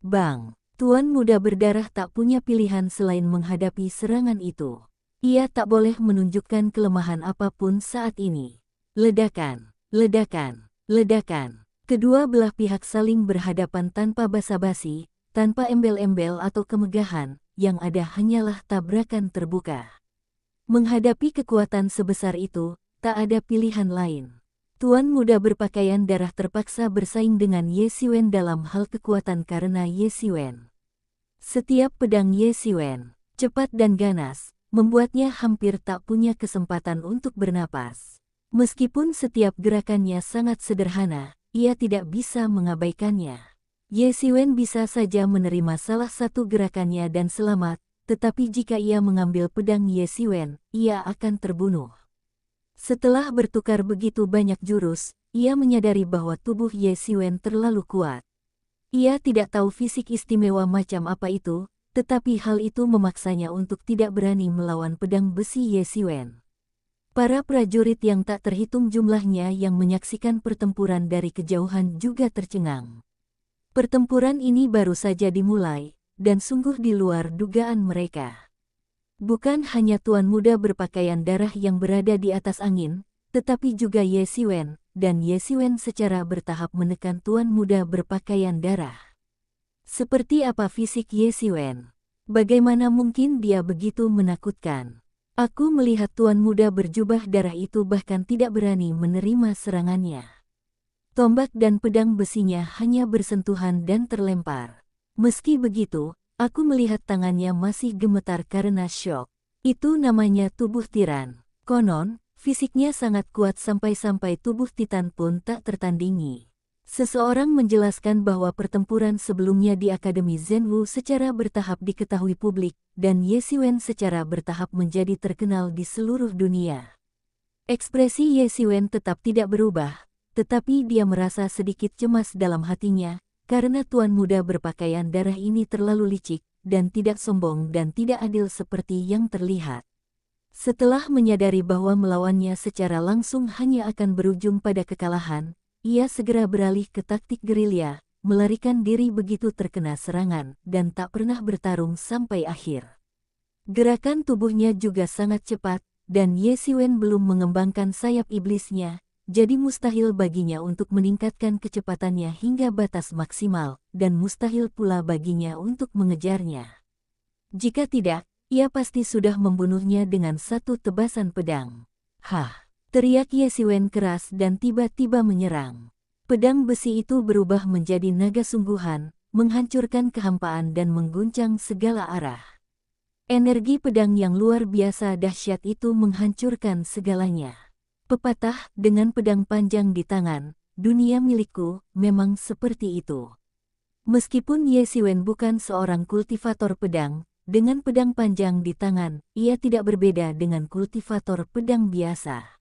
Bang! Tuan muda berdarah tak punya pilihan selain menghadapi serangan itu. Ia tak boleh menunjukkan kelemahan apapun saat ini. Ledakan, ledakan, ledakan. Kedua belah pihak saling berhadapan tanpa basa-basi, tanpa embel-embel atau kemegahan, yang ada hanyalah tabrakan terbuka. Menghadapi kekuatan sebesar itu, tak ada pilihan lain. Tuan muda berpakaian darah terpaksa bersaing dengan Ye Siwen dalam hal kekuatan karena Ye Siwen. Setiap pedang Ye Siwen, cepat dan ganas, membuatnya hampir tak punya kesempatan untuk bernapas. Meskipun setiap gerakannya sangat sederhana, ia tidak bisa mengabaikannya. Ye Siwen bisa saja menerima salah satu gerakannya dan selamat, tetapi jika ia mengambil pedang Ye Siwen, ia akan terbunuh. Setelah bertukar begitu banyak jurus, ia menyadari bahwa tubuh Ye Siwen terlalu kuat. Ia tidak tahu fisik istimewa macam apa itu, tetapi hal itu memaksanya untuk tidak berani melawan pedang besi Ye Siwen. Para prajurit yang tak terhitung jumlahnya yang menyaksikan pertempuran dari kejauhan juga tercengang. Pertempuran ini baru saja dimulai, dan sungguh di luar dugaan mereka. Bukan hanya tuan muda berpakaian darah yang berada di atas angin, tetapi juga Ye Xiwen, dan Ye Xiwen secara bertahap menekan tuan muda berpakaian darah. Seperti apa fisik Ye Xiwen? Bagaimana mungkin dia begitu menakutkan? Aku melihat tuan muda berjubah darah itu bahkan tidak berani menerima serangannya. Tombak dan pedang besinya hanya bersentuhan dan terlempar. Meski begitu, aku melihat tangannya masih gemetar karena syok. Itu namanya tubuh tiran. Konon, fisiknya sangat kuat sampai-sampai tubuh titan pun tak tertandingi. Seseorang menjelaskan bahwa pertempuran sebelumnya di Akademi Zhenwu secara bertahap diketahui publik, dan Ye Xiwen secara bertahap menjadi terkenal di seluruh dunia. Ekspresi Ye Xiwen tetap tidak berubah, tetapi dia merasa sedikit cemas dalam hatinya, karena tuan muda berpakaian darah ini terlalu licik, dan tidak sombong dan tidak adil seperti yang terlihat. Setelah menyadari bahwa melawannya secara langsung hanya akan berujung pada kekalahan, ia segera beralih ke taktik gerilya, melarikan diri begitu terkena serangan, dan tak pernah bertarung sampai akhir. Gerakan tubuhnya juga sangat cepat, dan Ye Xiwen belum mengembangkan sayap iblisnya, jadi mustahil baginya untuk meningkatkan kecepatannya hingga batas maksimal, dan mustahil pula baginya untuk mengejarnya. Jika tidak, ia pasti sudah membunuhnya dengan satu tebasan pedang. Hah! Teriak Ye Xiwen keras dan tiba-tiba menyerang. Pedang besi itu berubah menjadi naga sungguhan, menghancurkan kehampaan dan mengguncang segala arah. Energi pedang yang luar biasa dahsyat itu menghancurkan segalanya. Pepatah, dengan pedang panjang di tangan, dunia milikku, memang seperti itu. Meskipun Ye Xiwen bukan seorang kultivator pedang, dengan pedang panjang di tangan, ia tidak berbeda dengan kultivator pedang biasa.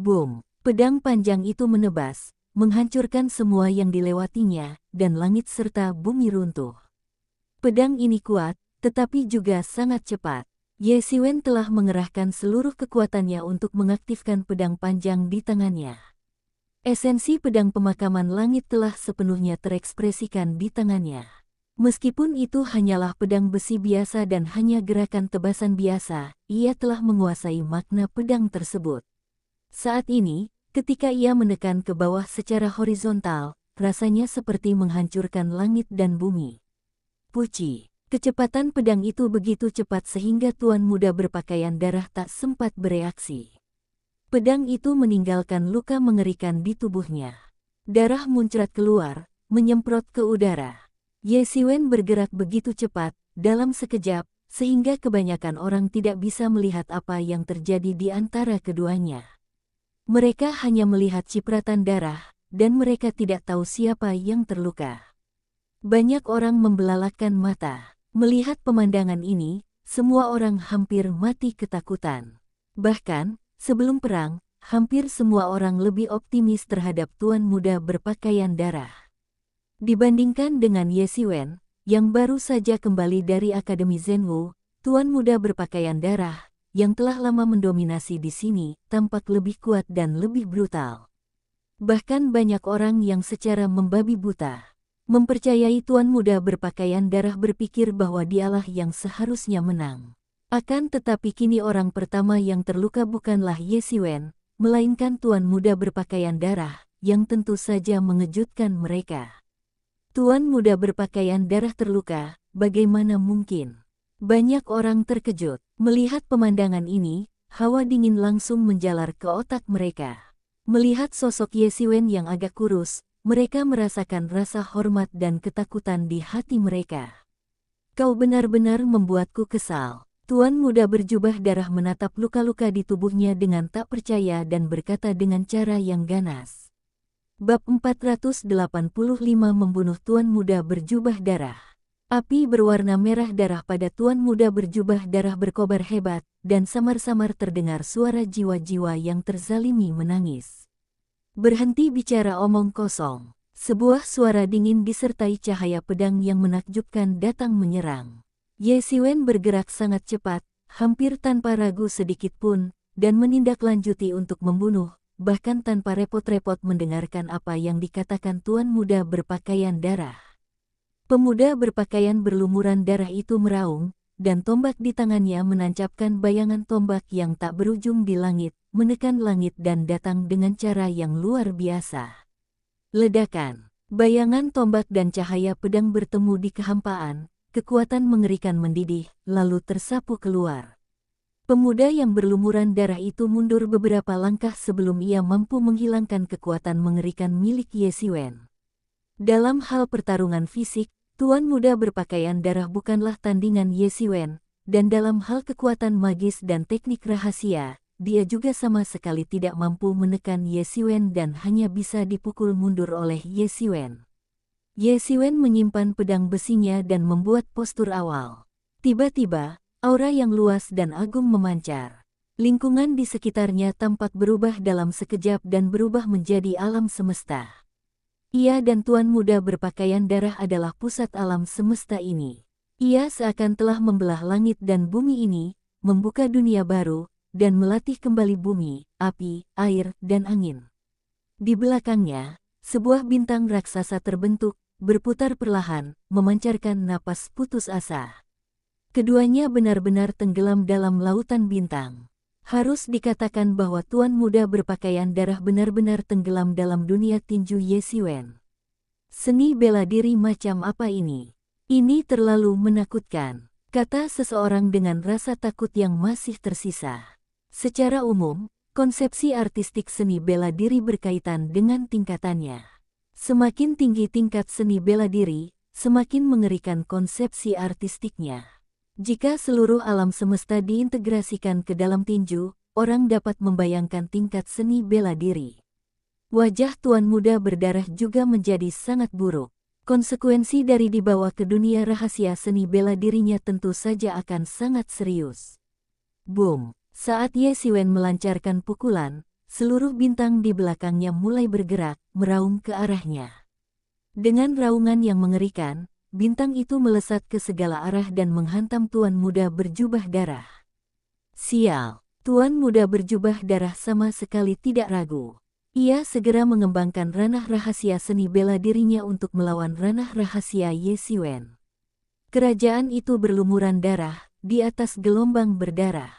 Boom! Pedang panjang itu menebas, menghancurkan semua yang dilewatinya, dan langit serta bumi runtuh. Pedang ini kuat, tetapi juga sangat cepat. Ye Xiwen telah mengerahkan seluruh kekuatannya untuk mengaktifkan pedang panjang di tangannya. Esensi pedang pemakaman langit telah sepenuhnya terekspresikan di tangannya. Meskipun itu hanyalah pedang besi biasa dan hanya gerakan tebasan biasa, ia telah menguasai makna pedang tersebut. Saat ini, ketika ia menekan ke bawah secara horizontal, rasanya seperti menghancurkan langit dan bumi. Puci! Kecepatan pedang itu begitu cepat sehingga tuan muda berpakaian darah tak sempat bereaksi. Pedang itu meninggalkan luka mengerikan di tubuhnya. Darah muncrat keluar, menyemprot ke udara. Ye Xiwen bergerak begitu cepat, dalam sekejap, sehingga kebanyakan orang tidak bisa melihat apa yang terjadi di antara keduanya. Mereka hanya melihat cipratan darah, dan mereka tidak tahu siapa yang terluka. Banyak orang membelalakkan mata. Melihat pemandangan ini, semua orang hampir mati ketakutan. Bahkan, sebelum perang, hampir semua orang lebih optimis terhadap tuan muda berpakaian darah. Dibandingkan dengan Ye Xiwen, yang baru saja kembali dari Akademi Zhenwu, tuan muda berpakaian darah, yang telah lama mendominasi di sini, tampak lebih kuat dan lebih brutal. Bahkan banyak orang yang secara membabi buta mempercayai tuan muda berpakaian darah berpikir bahwa dialah yang seharusnya menang. Akan tetapi kini orang pertama yang terluka bukanlah Ye Xiwen, melainkan tuan muda berpakaian darah, yang tentu saja mengejutkan mereka. Tuan muda berpakaian darah terluka, bagaimana mungkin? Banyak orang terkejut. Melihat pemandangan ini, hawa dingin langsung menjalar ke otak mereka. Melihat sosok Ye Xiwen yang agak kurus, mereka merasakan rasa hormat dan ketakutan di hati mereka. Kau benar-benar membuatku kesal. Tuan muda berjubah darah menatap luka-luka di tubuhnya dengan tak percaya dan berkata dengan cara yang ganas. Bab 485 membunuh tuan muda berjubah darah. Api berwarna merah darah pada tuan muda berjubah darah berkobar hebat, dan samar-samar terdengar suara jiwa-jiwa yang terzalimi menangis. Berhenti bicara omong kosong. Sebuah suara dingin disertai cahaya pedang yang menakjubkan datang menyerang. Ye Xiwen bergerak sangat cepat, hampir tanpa ragu sedikit pun, dan menindaklanjuti untuk membunuh, bahkan tanpa repot-repot mendengarkan apa yang dikatakan tuan muda berpakaian darah. Pemuda berpakaian berlumuran darah itu meraung, dan tombak di tangannya menancapkan bayangan tombak yang tak berujung di langit, menekan langit dan datang dengan cara yang luar biasa. Ledakan, bayangan tombak dan cahaya pedang bertemu di kehampaan, kekuatan mengerikan mendidih, lalu tersapu keluar. Pemuda yang berlumuran darah itu mundur beberapa langkah sebelum ia mampu menghilangkan kekuatan mengerikan milik Ye Xiwen. Dalam hal pertarungan fisik, Tuan muda berpakaian darah bukanlah tandingan Ye Xiwen, dan dalam hal kekuatan magis dan teknik rahasia, dia juga sama sekali tidak mampu menekan Ye Xiwen dan hanya bisa dipukul mundur oleh Ye Xiwen. Ye Xiwen menyimpan pedang besinya dan membuat postur awal. Tiba-tiba, aura yang luas dan agung memancar. Lingkungan di sekitarnya tampak berubah dalam sekejap dan berubah menjadi alam semesta. Ia dan Tuan muda berpakaian darah adalah pusat alam semesta ini. Ia seakan telah membelah langit dan bumi ini, membuka dunia baru, dan melatih kembali bumi, api, air, dan angin. Di belakangnya, sebuah bintang raksasa terbentuk, berputar perlahan, memancarkan napas putus asa. Keduanya benar-benar tenggelam dalam lautan bintang. Harus dikatakan bahwa Tuan muda berpakaian darah benar-benar tenggelam dalam dunia tinju Ye Xiwen. Seni bela diri macam apa ini? Ini terlalu menakutkan, kata seseorang dengan rasa takut yang masih tersisa. Secara umum, konsepsi artistik seni bela diri berkaitan dengan tingkatannya. Semakin tinggi tingkat seni bela diri, semakin mengerikan konsepsi artistiknya. Jika seluruh alam semesta diintegrasikan ke dalam tinju, orang dapat membayangkan tingkat seni bela diri. Wajah Tuan muda berdarah juga menjadi sangat buruk. Konsekuensi dari dibawa ke dunia rahasia seni bela dirinya tentu saja akan sangat serius. Boom! Saat Ye Xiwen melancarkan pukulan, seluruh bintang di belakangnya mulai bergerak, meraung ke arahnya. Dengan raungan yang mengerikan, bintang itu melesat ke segala arah dan menghantam Tuan muda berjubah darah. Sial, Tuan muda berjubah darah sama sekali tidak ragu. Ia segera mengembangkan ranah rahasia seni bela dirinya untuk melawan ranah rahasia Ye Xiwen. Kerajaan itu berlumuran darah, di atas gelombang berdarah.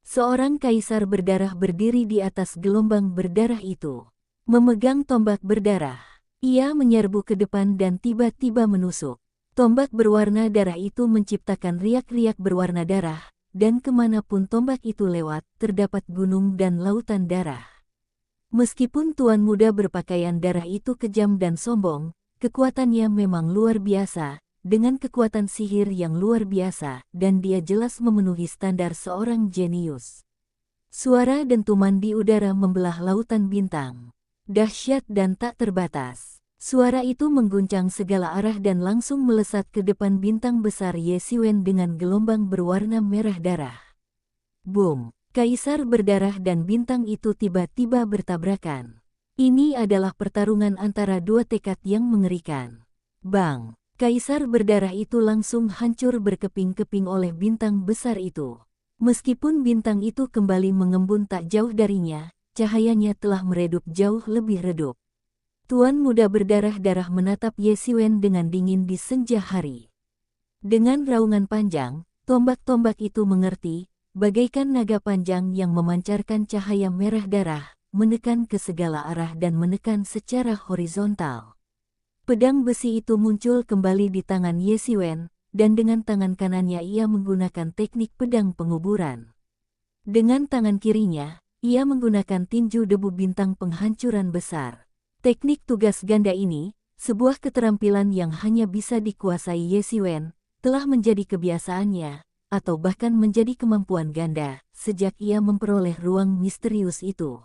Seorang kaisar berdarah berdiri di atas gelombang berdarah itu. Memegang tombak berdarah, ia menyerbu ke depan dan tiba-tiba menusuk. Tombak berwarna darah itu menciptakan riak-riak berwarna darah, dan kemanapun tombak itu lewat, terdapat gunung dan lautan darah. Meskipun Tuan muda berpakaian darah itu kejam dan sombong, kekuatannya memang luar biasa, dengan kekuatan sihir yang luar biasa, dan dia jelas memenuhi standar seorang jenius. Suara dentuman di udara membelah lautan bintang. Dahsyat dan tak terbatas. Suara itu mengguncang segala arah dan langsung melesat ke depan bintang besar Ye Xiwen dengan gelombang berwarna merah darah. Boom! Kaisar berdarah dan bintang itu tiba-tiba bertabrakan. Ini adalah pertarungan antara dua tekad yang mengerikan. Bang! Kaisar berdarah itu langsung hancur berkeping-keping oleh bintang besar itu. Meskipun bintang itu kembali mengembun tak jauh darinya, cahayanya telah meredup jauh lebih redup. Tuan muda berdarah-darah menatap Ye Xiwen dengan dingin di senja hari. Dengan raungan panjang, tombak-tombak itu mengerti, bagaikan naga panjang yang memancarkan cahaya merah darah, menekan ke segala arah dan menekan secara horizontal. Pedang besi itu muncul kembali di tangan Ye Xiwen, dan dengan tangan kanannya ia menggunakan teknik pedang penguburan. Dengan tangan kirinya, ia menggunakan tinju debu bintang penghancuran besar. Teknik tugas ganda ini, sebuah keterampilan yang hanya bisa dikuasai Ye Xiwen, telah menjadi kebiasaannya, atau bahkan menjadi kemampuan ganda, sejak ia memperoleh ruang misterius itu.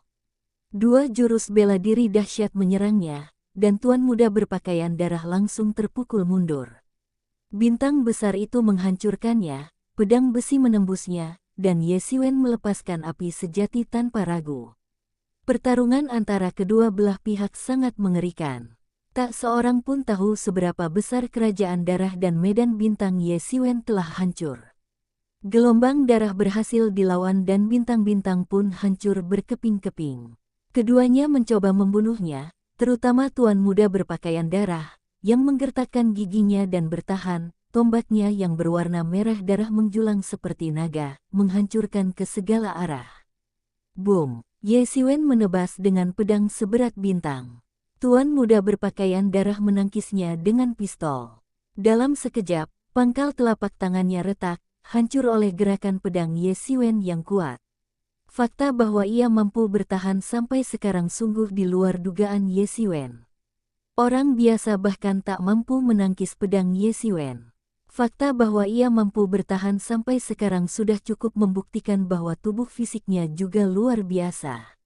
Dua jurus bela diri dahsyat menyerangnya, dan Tuan muda berpakaian darah langsung terpukul mundur. Bintang besar itu menghancurkannya, pedang besi menembusnya, dan Ye Xiwen melepaskan api sejati tanpa ragu. Pertarungan antara kedua belah pihak sangat mengerikan. Tak seorang pun tahu seberapa besar kerajaan darah dan medan bintang Ye Xiwen telah hancur. Gelombang darah berhasil dilawan dan bintang-bintang pun hancur berkeping-keping. Keduanya mencoba membunuhnya, terutama Tuan muda berpakaian darah, yang menggertakkan giginya dan bertahan. Tombaknya yang berwarna merah darah menjulang seperti naga, menghancurkan ke segala arah. Boom! Ye Xiwen menebas dengan pedang seberat bintang. Tuan muda berpakaian darah menangkisnya dengan pistol. Dalam sekejap, pangkal telapak tangannya retak, hancur oleh gerakan pedang Ye Xiwen yang kuat. Fakta bahwa ia mampu bertahan sampai sekarang sungguh di luar dugaan Ye Xiwen. Orang biasa bahkan tak mampu menangkis pedang Ye Xiwen. Fakta bahwa ia mampu bertahan sampai sekarang sudah cukup membuktikan bahwa tubuh fisiknya juga luar biasa.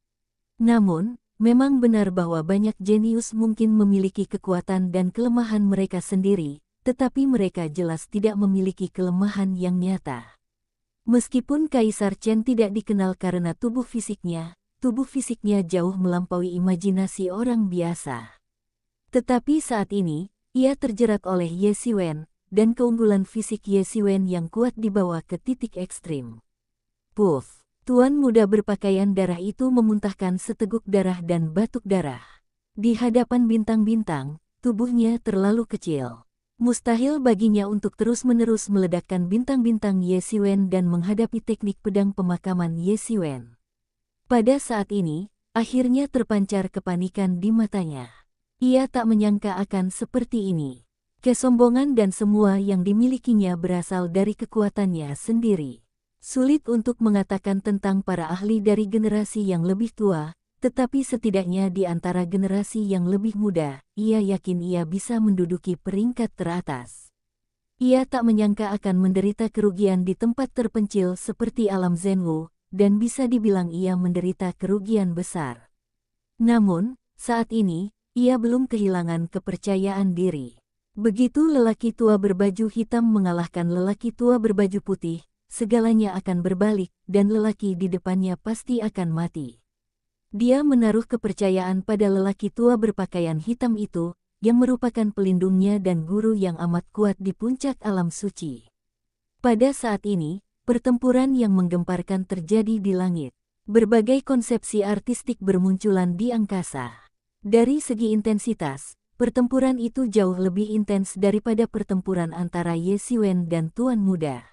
Namun, memang benar bahwa banyak jenius mungkin memiliki kekuatan dan kelemahan mereka sendiri, tetapi mereka jelas tidak memiliki kelemahan yang nyata. Meskipun Kaisar Chen tidak dikenal karena tubuh fisiknya jauh melampaui imajinasi orang biasa. Tetapi saat ini, ia terjerat oleh Ye Xiwen, dan keunggulan fisik Ye Xiwen yang kuat dibawa ke titik ekstrim. Puff! Tuan muda berpakaian darah itu memuntahkan seteguk darah dan batuk darah. Di hadapan bintang-bintang, tubuhnya terlalu kecil. Mustahil baginya untuk terus-menerus meledakkan bintang-bintang Ye Xiwen dan menghadapi teknik pedang pemakaman Ye Xiwen. Pada saat ini, akhirnya terpancar kepanikan di matanya. Ia tak menyangka akan seperti ini. Kesombongan dan semua yang dimilikinya berasal dari kekuatannya sendiri. Sulit untuk mengatakan tentang para ahli dari generasi yang lebih tua, tetapi setidaknya di antara generasi yang lebih muda, ia yakin ia bisa menduduki peringkat teratas. Ia tak menyangka akan menderita kerugian di tempat terpencil seperti alam Zhenwu, dan bisa dibilang ia menderita kerugian besar. Namun, saat ini, ia belum kehilangan kepercayaan diri. Begitu lelaki tua berbaju hitam mengalahkan lelaki tua berbaju putih, segalanya akan berbalik, dan lelaki di depannya pasti akan mati. Dia menaruh kepercayaan pada lelaki tua berpakaian hitam itu, yang merupakan pelindungnya dan guru yang amat kuat di puncak alam suci. Pada saat ini, pertempuran yang menggemparkan terjadi di langit. Berbagai konsepsi artistik bermunculan di angkasa. Dari segi intensitas, pertempuran itu jauh lebih intens daripada pertempuran antara Ye Xiwen dan Tuan Muda.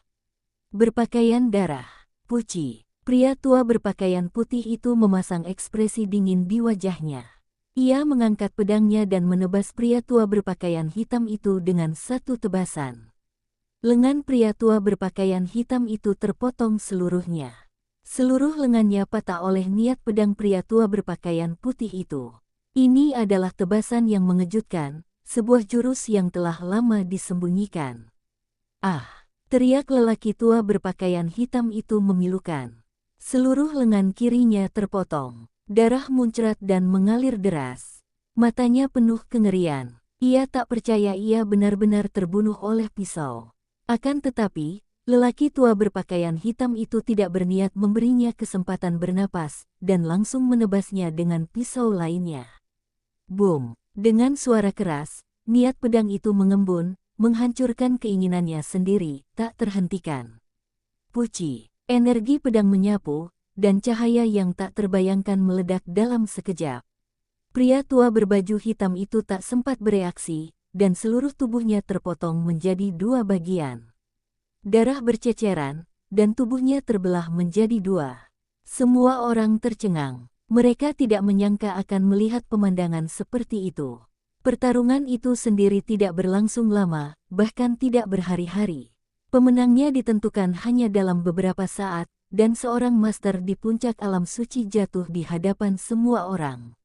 Berpakaian darah, Puci. Pria tua berpakaian putih itu memasang ekspresi dingin di wajahnya. Ia mengangkat pedangnya dan menebas pria tua berpakaian hitam itu dengan satu tebasan. Lengan pria tua berpakaian hitam itu terpotong seluruhnya. Seluruh lengannya patah oleh niat pedang pria tua berpakaian putih itu. Ini adalah tebasan yang mengejutkan, sebuah jurus yang telah lama disembunyikan. Ah! Teriak lelaki tua berpakaian hitam itu memilukan. Seluruh lengan kirinya terpotong. Darah muncrat dan mengalir deras. Matanya penuh kengerian. Ia tak percaya ia benar-benar terbunuh oleh pisau. Akan tetapi, lelaki tua berpakaian hitam itu tidak berniat memberinya kesempatan bernapas, dan langsung menebasnya dengan pisau lainnya. Boom! Dengan suara keras, niat pedang itu mengembun, menghancurkan keinginannya sendiri, tak terhentikan. Puci! Energi pedang menyapu, dan cahaya yang tak terbayangkan meledak dalam sekejap. Pria tua berbaju hitam itu tak sempat bereaksi, dan seluruh tubuhnya terpotong menjadi dua bagian. Darah berceceran, dan tubuhnya terbelah menjadi dua. Semua orang tercengang. Mereka tidak menyangka akan melihat pemandangan seperti itu. Pertarungan itu sendiri tidak berlangsung lama, bahkan tidak berhari-hari. Pemenangnya ditentukan hanya dalam beberapa saat, dan seorang master di puncak alam suci jatuh di hadapan semua orang.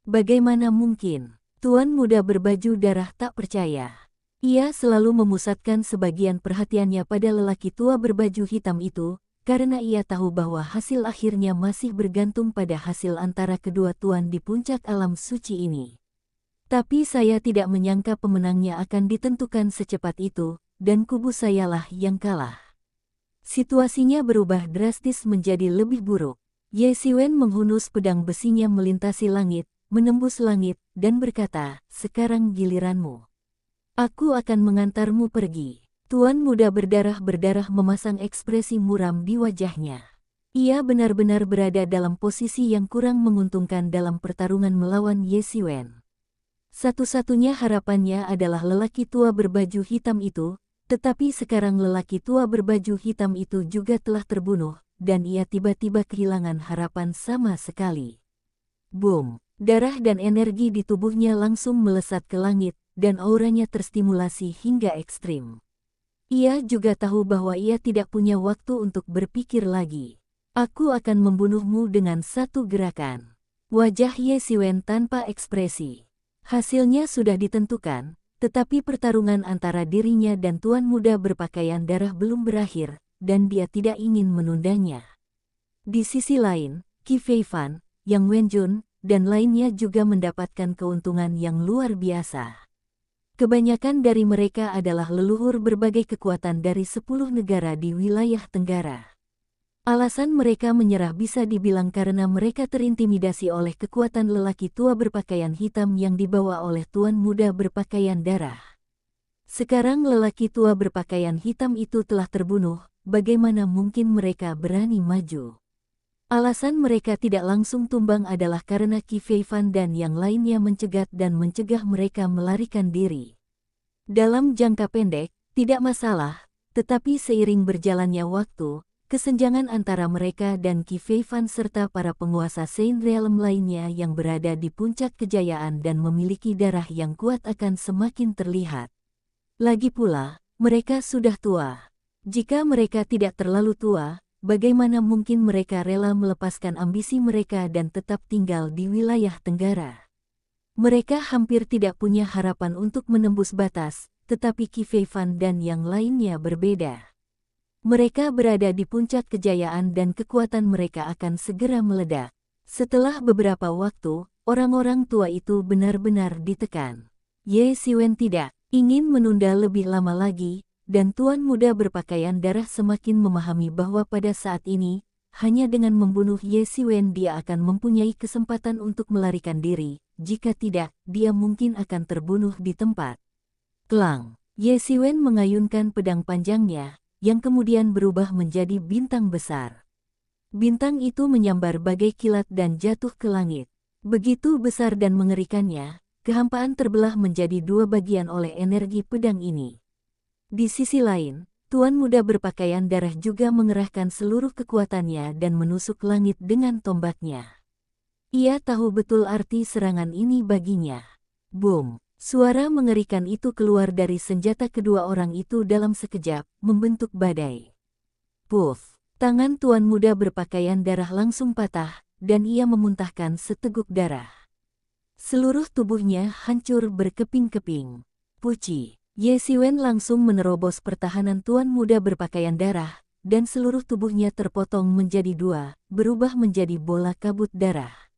Bagaimana mungkin? Tuan muda berbaju darah tak percaya. Ia selalu memusatkan sebagian perhatiannya pada lelaki tua berbaju hitam itu, karena ia tahu bahwa hasil akhirnya masih bergantung pada hasil antara kedua tuan di puncak alam suci ini. Tapi saya tidak menyangka pemenangnya akan ditentukan secepat itu, dan kubu sayalah yang kalah. Situasinya berubah drastis menjadi lebih buruk. Ye Xiwen menghunus pedang besinya melintasi langit, menembus langit, dan berkata, "Sekarang giliranmu. Aku akan mengantarmu pergi." Tuan muda berdarah-berdarah memasang ekspresi muram di wajahnya. Ia benar-benar berada dalam posisi yang kurang menguntungkan dalam pertarungan melawan Ye Xiwen. Satu-satunya harapannya adalah lelaki tua berbaju hitam itu, tetapi sekarang lelaki tua berbaju hitam itu juga telah terbunuh, dan ia tiba-tiba kehilangan harapan sama sekali. Boom! Darah dan energi di tubuhnya langsung melesat ke langit, dan auranya terstimulasi hingga ekstrim. Ia juga tahu bahwa ia tidak punya waktu untuk berpikir lagi. Aku akan membunuhmu dengan satu gerakan. Wajah Ye Xiwen tanpa ekspresi. Hasilnya sudah ditentukan, tetapi pertarungan antara dirinya dan tuan muda berpakaian darah belum berakhir, dan dia tidak ingin menundanya. Di sisi lain, Qi Feifan, Yang Wenjun, dan lainnya juga mendapatkan keuntungan yang luar biasa. Kebanyakan dari mereka adalah leluhur berbagai kekuatan dari 10 negara di wilayah Tenggara. Alasan mereka menyerah bisa dibilang karena mereka terintimidasi oleh kekuatan lelaki tua berpakaian hitam yang dibawa oleh tuan muda berpakaian darah. Sekarang lelaki tua berpakaian hitam itu telah terbunuh, bagaimana mungkin mereka berani maju? Alasan mereka tidak langsung tumbang adalah karena Qi Feifan dan yang lainnya mencegat dan mencegah mereka melarikan diri. Dalam jangka pendek, tidak masalah, tetapi seiring berjalannya waktu, kesenjangan antara mereka dan Qi Feifan serta para penguasa Saint Realm lainnya yang berada di puncak kejayaan dan memiliki darah yang kuat akan semakin terlihat. Lagi pula, mereka sudah tua. Jika mereka tidak terlalu tua, bagaimana mungkin mereka rela melepaskan ambisi mereka dan tetap tinggal di wilayah Tenggara? Mereka hampir tidak punya harapan untuk menembus batas, tetapi Qi Feifan dan yang lainnya berbeda. Mereka berada di puncak kejayaan dan kekuatan mereka akan segera meledak. Setelah beberapa waktu, orang-orang tua itu benar-benar ditekan. Ye Xiwen tidak ingin menunda lebih lama lagi, dan tuan muda berpakaian darah semakin memahami bahwa pada saat ini, hanya dengan membunuh Ye Xiwen dia akan mempunyai kesempatan untuk melarikan diri, jika tidak, dia mungkin akan terbunuh di tempat. Klang! Ye Xiwen mengayunkan pedang panjangnya, yang kemudian berubah menjadi bintang besar. Bintang itu menyambar bagai kilat dan jatuh ke langit. Begitu besar dan mengerikannya, kehampaan terbelah menjadi dua bagian oleh energi pedang ini. Di sisi lain, tuan muda berpakaian darah juga mengerahkan seluruh kekuatannya dan menusuk langit dengan tombaknya. Ia tahu betul arti serangan ini baginya. Boom! Suara mengerikan itu keluar dari senjata kedua orang itu dalam sekejap, membentuk badai. Puff! Tangan tuan muda berpakaian darah langsung patah, dan ia memuntahkan seteguk darah. Seluruh tubuhnya hancur berkeping-keping. Puci! Ye Xiwen langsung menerobos pertahanan tuan muda berpakaian darah, dan seluruh tubuhnya terpotong menjadi dua, berubah menjadi bola kabut darah.